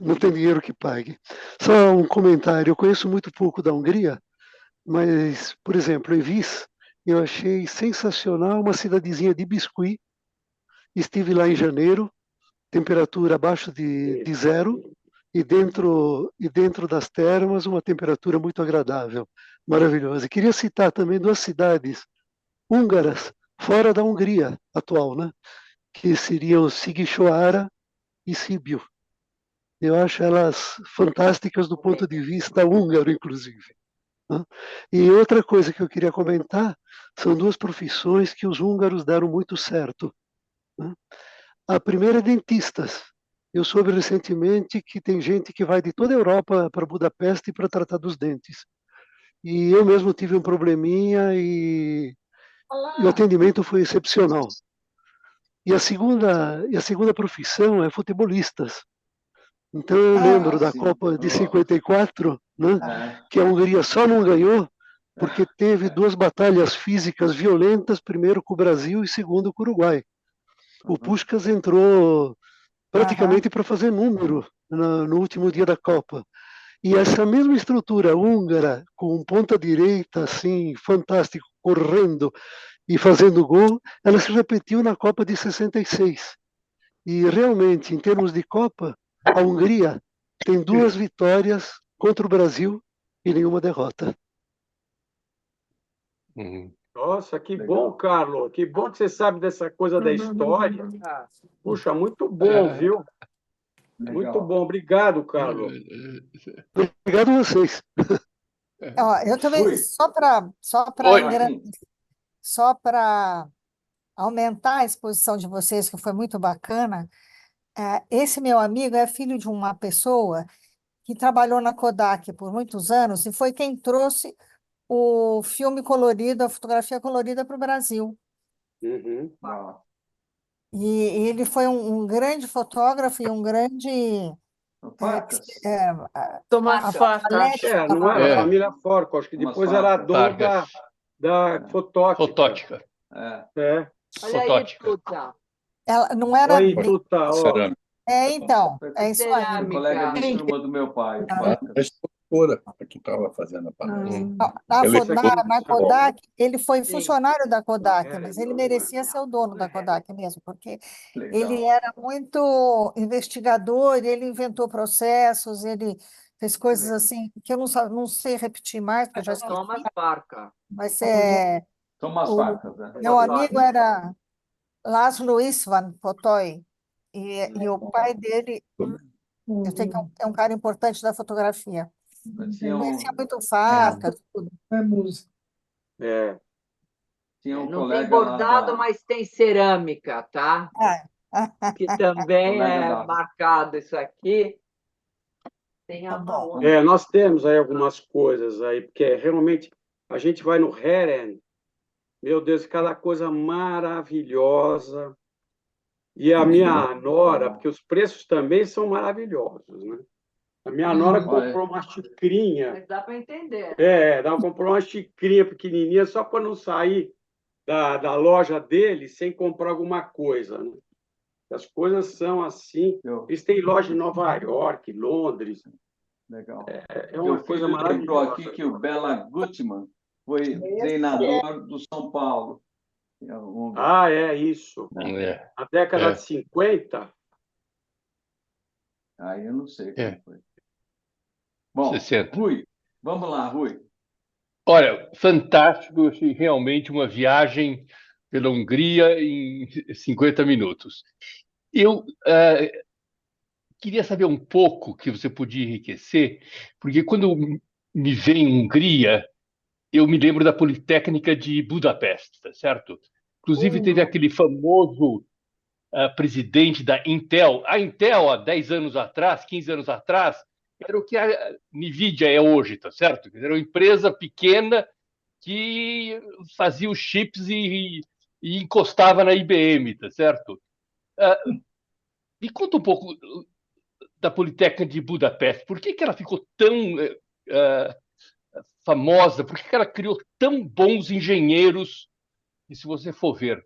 não tem dinheiro que pague. Só um comentário. Eu conheço muito pouco da Hungria, mas, por exemplo, em Vis, eu achei sensacional uma cidadezinha de biscuit Estive lá em janeiro, temperatura abaixo de zero, e dentro das termas uma temperatura muito agradável, maravilhosa. E queria citar também 2 cidades húngaras, fora da Hungria atual, né? Que seriam Sighisoara e Sibiu. Eu acho elas fantásticas do ponto de vista húngaro, inclusive. Né? E outra coisa que eu queria comentar são 2 profissões que os húngaros deram muito certo. Né? A primeira é dentistas. Eu soube recentemente que tem gente que vai de toda a Europa para Budapeste para tratar dos dentes. E eu mesmo tive um probleminha e o atendimento foi excepcional. E a segunda profissão é futebolistas. Então eu lembro da Copa de 54, né, que a Hungria só não ganhou porque teve 2 batalhas físicas violentas, primeiro com o Brasil e segundo com o Uruguai. O Puskás entrou praticamente para fazer número no último dia da Copa. E essa mesma estrutura húngara, com ponta direita assim, fantástico, correndo e fazendo gol, ela se repetiu na Copa de 66. E realmente, em termos de Copa, a Hungria tem 2 vitórias contra o Brasil e nenhuma derrota. Nossa, que bom, Carlos. Que bom que você sabe dessa coisa da história. Puxa, muito bom, viu? Muito bom. Obrigado, Carlos. Obrigado a vocês. Ó, eu também, só para aumentar a exposição de vocês, que foi muito bacana, esse meu amigo é filho de uma pessoa que trabalhou na Kodak por muitos anos e foi quem trouxe o filme colorido, a fotografia colorida para o Brasil. Uhum. E ele foi um grande fotógrafo e um grande... Tomás Farkas. Não era a família Farkas, acho que depois era dono da Fotótica. Olha aí, Tuta. Ela não era... Aí, Tuta, ó. Então, é isso aí. Colega de turma do meu pai. A estrutura que estava fazendo a palestra. Na Kodak, ele foi funcionário da Kodak, mas ele merecia ser o dono da Kodak mesmo, porque ele era muito investigador, ele inventou processos, ele fez coisas assim que eu não sei repetir mais, porque eu já esqueci. Thomas Farkas. Mas Thomas Farkas, né? meu amigo era Laszlo István Fotói, e o pai dele, eu sei que é um cara importante da fotografia. Conhecia muito Farkas, tudo. Tinha um Não colega tem bordado, lá mas tem cerâmica, tá? Que também é marcado isso aqui. Tem a mão. Nós temos aí algumas coisas aí, porque realmente a gente vai no Heren, meu Deus, cada coisa maravilhosa. E a minha nora, porque os preços também são maravilhosos, né? A minha nora comprou uma xicrinha. Mas dá para entender. Ela comprou uma xicrinha pequenininha só para não sair da loja dele sem comprar alguma coisa, né? As coisas são assim. Eles têm loja em Nova York, Londres. Legal. É uma coisa maravilhosa. Lembrou aqui que o Bela Gutmann foi treinador do São Paulo. É isso. Na década de 50. Aí eu não sei como foi. Bom, 60. Rui, vamos lá, Rui. Olha, fantástico, realmente uma viagem pela Hungria em 50 minutos. Eu queria saber um pouco que você podia enriquecer, porque quando me vem Hungria, eu me lembro da Politécnica de Budapeste, tá certo? Inclusive teve aquele famoso presidente da Intel. A Intel, há 10 anos atrás, 15 anos atrás, era o que a NVIDIA é hoje, tá certo? Era uma empresa pequena que fazia os chips e encostava na IBM, tá certo? Me conta um pouco da Politécnica de Budapeste. Por que ela ficou tão famosa? Por que ela criou tão bons engenheiros? E se você for ver,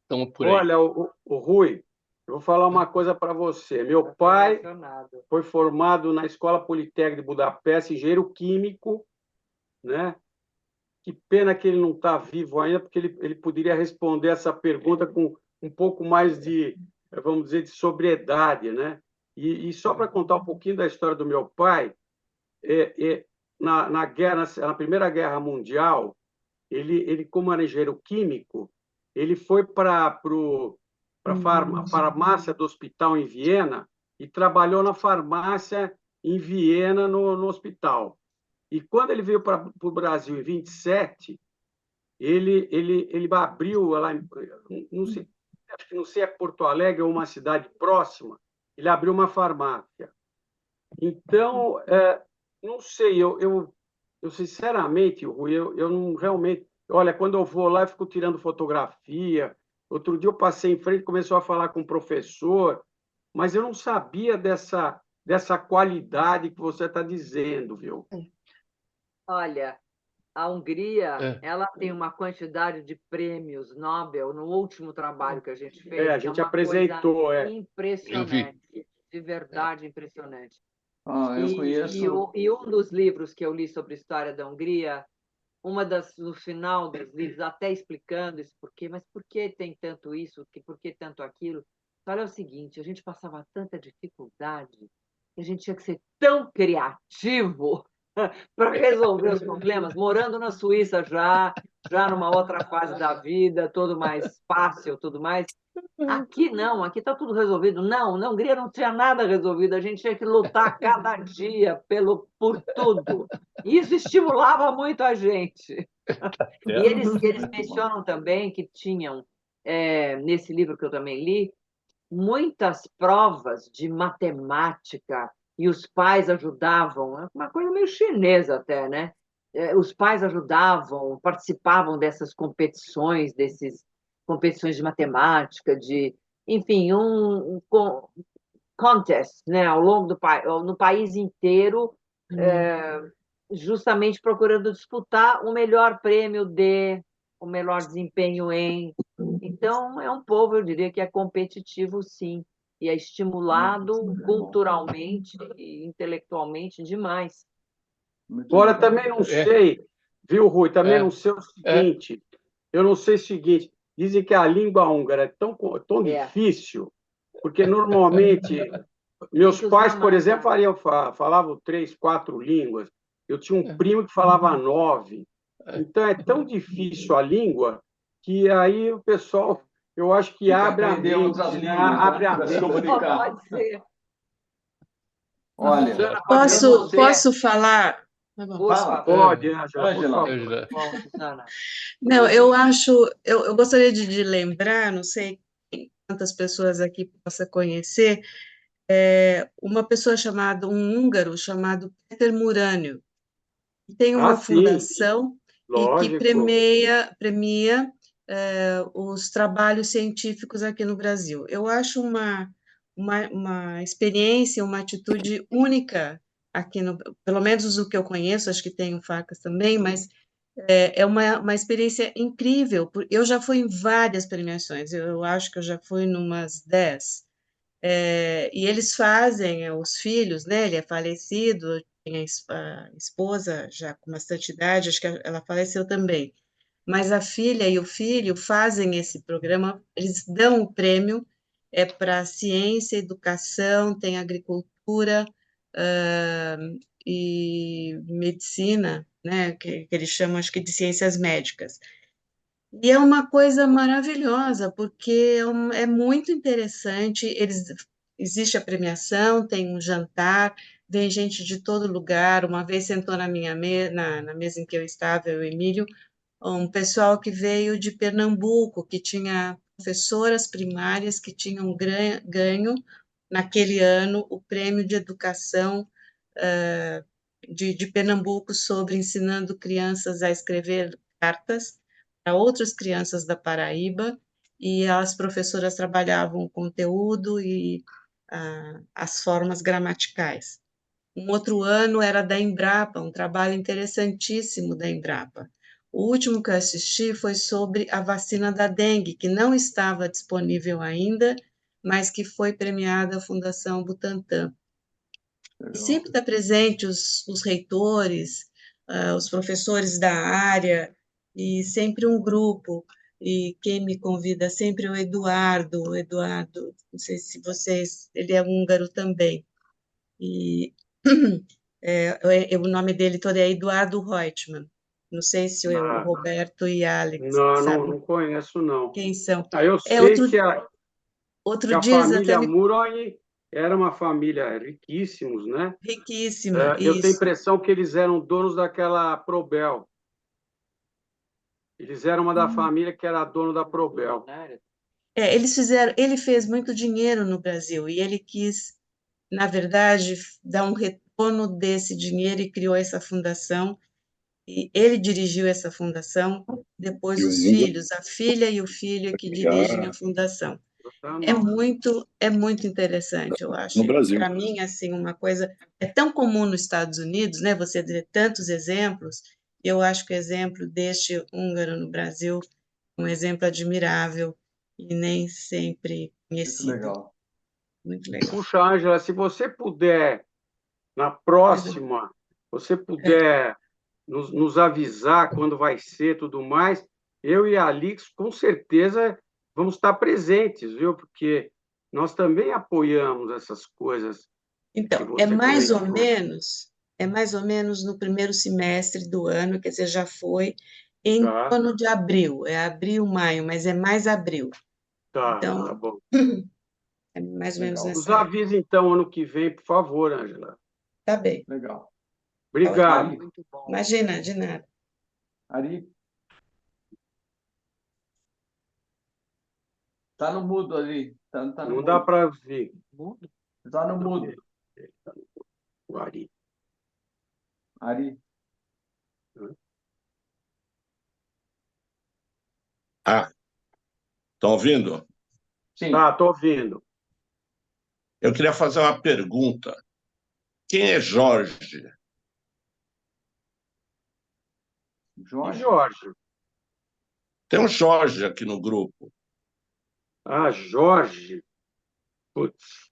estão por aí. Olha, o Rui, eu vou falar uma coisa para você. Meu pai foi formado na Escola Politécnica de Budapeste, engenheiro químico, né? Que pena que ele não está vivo ainda, porque ele poderia responder essa pergunta com um pouco mais de, vamos dizer, de sobriedade, né? E só para contar um pouquinho da história do meu pai, na Primeira Guerra Mundial, ele como era engenheiro químico, ele foi para a farmácia do hospital em Viena e trabalhou na farmácia em Viena, no hospital. E quando ele veio para o Brasil em 27, ele abriu lá, não sei, acho que não sei, é Porto Alegre ou uma cidade próxima, ele abriu uma farmácia. Então, não sei, eu sinceramente, Rui, eu não realmente... Olha, quando eu vou lá, eu fico tirando fotografia. Outro dia eu passei em frente, começou a falar com o professor, mas eu não sabia dessa qualidade que você está dizendo, viu? Olha, a Hungria, ela tem uma quantidade de prêmios Nobel no último trabalho que a gente fez. A gente apresentou, impressionante, de verdade impressionante. Eu conheço. E um dos livros que eu li sobre a história da Hungria, no final dos livros, até explicando isso, mas por que tem tanto isso, por que tanto aquilo? Olha, é o seguinte, a gente passava tanta dificuldade, que a gente tinha que ser tão criativo para resolver os problemas, morando na Suíça já numa outra fase da vida, tudo mais fácil, tudo mais. Aqui não, aqui está tudo resolvido. Não, na Hungria não tinha nada resolvido, a gente tinha que lutar cada dia por tudo. E isso estimulava muito a gente. E eles mencionam também que tinham, nesse livro que eu também li, muitas provas de matemática, e os pais ajudavam, uma coisa meio chinesa até, né? Os pais ajudavam, participavam dessas competições, competições de matemática, enfim, um contest, né, ao longo no país inteiro, justamente procurando disputar o melhor prêmio o melhor desempenho em. Então, é um povo, eu diria, que é competitivo, sim, e é estimulado culturalmente e intelectualmente demais. Agora, também não sei, viu, Rui? Também não sei o seguinte, eu não sei o seguinte, dizem que a língua húngara é tão difícil, porque normalmente meus pais, por exemplo, falavam 3, 4 línguas. Eu tinha um primo que falava 9. Então, é tão difícil a língua que aí o pessoal, eu acho que abre a mente, abre a mente. Pode ser. Olha, posso falar? Pode, Ângela. Não, eu gostaria de lembrar, não sei quantas pessoas aqui possa conhecer, uma pessoa um húngaro chamado Peter Muránio, que tem uma fundação e que premia os trabalhos científicos aqui no Brasil. Eu acho uma experiência, uma atitude única aqui, pelo menos o que eu conheço, acho que tem o Facas também, mas é uma experiência incrível. Eu já fui em várias premiações, eu acho que eu já fui em umas 10, e eles fazem, os filhos, né, ele é falecido, tem a esposa já com bastante idade, acho que ela faleceu também, mas a filha e o filho fazem esse programa, eles dão o prêmio, para ciência, educação, tem agricultura e medicina, né, que eles chamam, acho que, de ciências médicas. E é uma coisa maravilhosa, porque é muito interessante, existe a premiação, tem um jantar, vem gente de todo lugar. Uma vez sentou na minha na mesa em que eu estava, eu e o Emílio, um pessoal que veio de Pernambuco, que tinha professoras primárias que tinham ganho, naquele ano, o prêmio de educação de Pernambuco sobre ensinando crianças a escrever cartas para outras crianças da Paraíba, e as professoras trabalhavam o conteúdo e as formas gramaticais. Um outro ano era da Embrapa, um trabalho interessantíssimo da Embrapa. O último que eu assisti foi sobre a vacina da dengue, que não estava disponível ainda, mas que foi premiada a Fundação Butantan. E sempre está presente os reitores, os professores da área, e sempre um grupo. e quem me convida sempre é o Eduardo. O Eduardo, não sei se vocês... Ele é húngaro também. E o nome dele todo é Eduardo Reutemann. Não sei se o Roberto e Alex sabem Não conheço, não. quem são. Eu sei que Outro a dia família exatamente... Murray era uma família riquíssimos, né? Riquíssima, Eu tenho a isso. impressão que eles eram donos daquela Probel. Eles eram uma da família que era dono da Probel. Ele fez muito dinheiro no Brasil e ele quis, na verdade, dar um retorno desse dinheiro e criou essa fundação. E ele dirigiu essa fundação, depois os filhos, a filha e o filho que dirigem a fundação. É muito interessante, eu acho. No Brasil. Para mim, assim, uma coisa é tão comum nos Estados Unidos, né? Você ter tantos exemplos. Eu acho que o exemplo deste húngaro no Brasil é um exemplo admirável e nem sempre conhecido. Muito legal. Muito legal. Puxa, Ângela, se você puder, na próxima, nos avisar quando vai ser e tudo mais, eu e a Alix, com certeza, vamos estar presentes, viu? Porque nós também apoiamos essas coisas. Então, é mais ou menos no primeiro semestre do ano, quer dizer, já foi em torno de abril, é abril, maio, mas é mais abril. Então, Tá bom. É mais ou menos nessa Nos avisa, então, ano que vem, por favor, Ângela. Tá bem. Legal. Obrigado. Muito bom. Imagina, de nada. Ari? Está no mudo ali. Não dá para ver. Está no mudo. O Ari. Ari? Estão ouvindo? Sim. Estou ouvindo. Eu queria fazer uma pergunta. Quem é Jorge? Jorge. Tem um Jorge aqui no grupo. Jorge. Putz.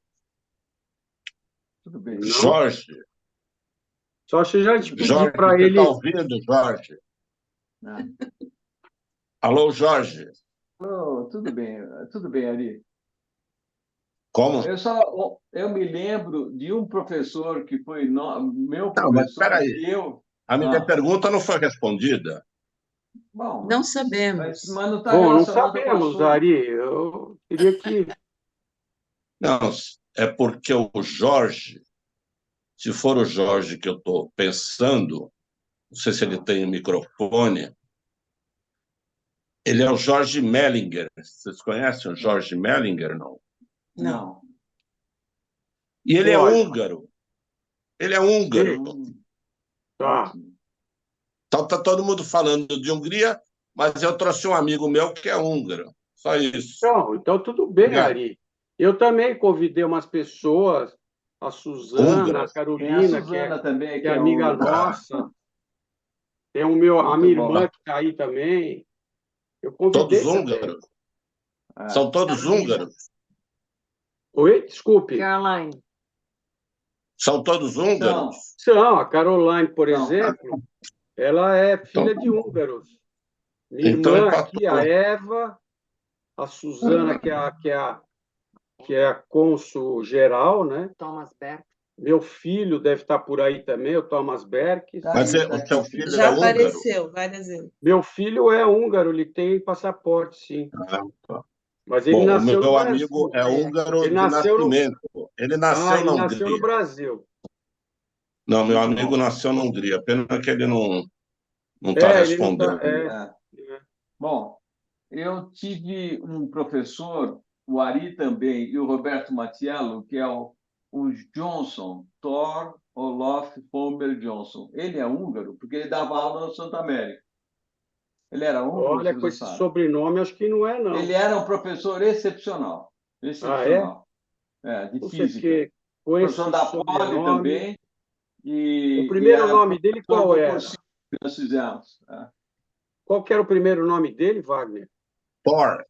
Tudo bem. Jorge. Só se já te pedir para ele... Está ouvindo, Jorge? Não. Alô, Jorge. Oh, tudo bem, Ari. Como? Eu me lembro de um professor que foi meu professor. Não, mas espera aí. A minha pergunta não foi respondida. Bom, não sabemos. Mas não está não sabemos, Ari. Eu queria que... Não, é porque o Jorge, se for o Jorge que eu estou pensando, não sei se ele tem microfone, ele é o Jorge Mellinger. Vocês conhecem o Jorge Mellinger, não? Não. E ele é húngaro. Ele é húngaro. Tá. Então está todo mundo falando de Hungria, mas eu trouxe um amigo meu que é húngaro. Só isso. Então tudo bem, Ari. Eu também convidei umas pessoas, a Suzana, a Carolina, que é amiga nossa. Tem a minha irmã que está aí também. Eu convidei todos húngaros? São todos húngaros? Oi? Desculpe. Caroline. São todos húngaros? São. A Caroline, por exemplo, ela é filha de húngaros. Minha irmã aqui, a Eva, a Suzana, que é a cônsul geral, né? Thomas Berk. Meu filho deve estar por aí também, o Thomas Berk. Mas o seu filho já é húngaro? apareceu várias vezes. Meu filho é húngaro, ele tem passaporte, sim. Mas ele nasceu no Brasil. O meu amigo é húngaro de nascimento. Ele nasceu na Hungria. Nasceu no Brasil. Não, meu amigo nasceu na Hungria. Pena que ele não está respondendo. Bom, eu tive um professor, o Ari também, e o Roberto Matiello, que é o Johnson, Thor Olof Palmer Johnson. Ele é húngaro, porque ele dava aula no Santa América. Ele era húngaro. Olha, com esse sobrenome, acho que não é, não. Ele era um professor excepcional. Excepcional. De física. Professor da Poli também. O primeiro nome dele qual era? Nós fizemos. Qual que era o primeiro nome dele, Wagner? Thor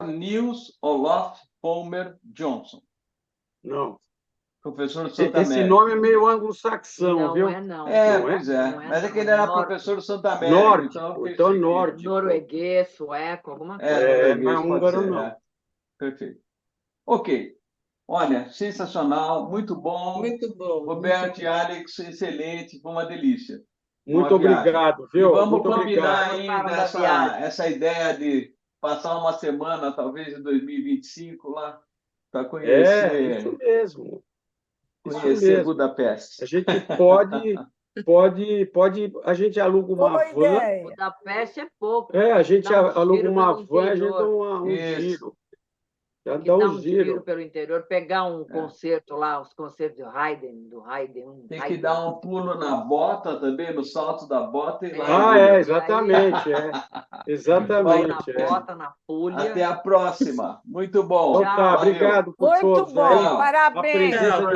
Nils Olof Palmer Johnson. Não. Professor do Santa Esse América. nome é meio anglo-saxão, Não viu? é, não. Pois é. Não é, Mas é que ele não. era Nórdico. professor do Santa América. Nórdico, então pensei que- nórdico. Norueguês, sueco, alguma coisa. norueguês, não é pode húngaro, ser, não. Perfeito. Ok. Olha, sensacional, muito bom. Muito bom. Roberto e Alex, excelente, foi uma delícia. Muito Uma viagem. obrigado, E viu? vamos Muito combinar obrigado. ainda essa ideia de passar uma semana, talvez em 2025, lá, para conhecer, Isso mesmo. conhecer mesmo. Budapeste. A gente pode, a gente aluga uma Boa van. ideia. Budapeste é pouco. A gente Dá um aluga giro uma pelo van, a gente dá interior. um giro. Já E dá dar um um giro giro. pelo interior, pegar um concerto lá, os concertos do Haydn. Tem que dar um pulo na bota também, no salto da bota e lá. Exatamente. Exatamente. Na bota, na folha. Até a próxima. Muito bom. Então tá, Valeu. obrigado por Muito todos bom, aí. parabéns. A presença de todo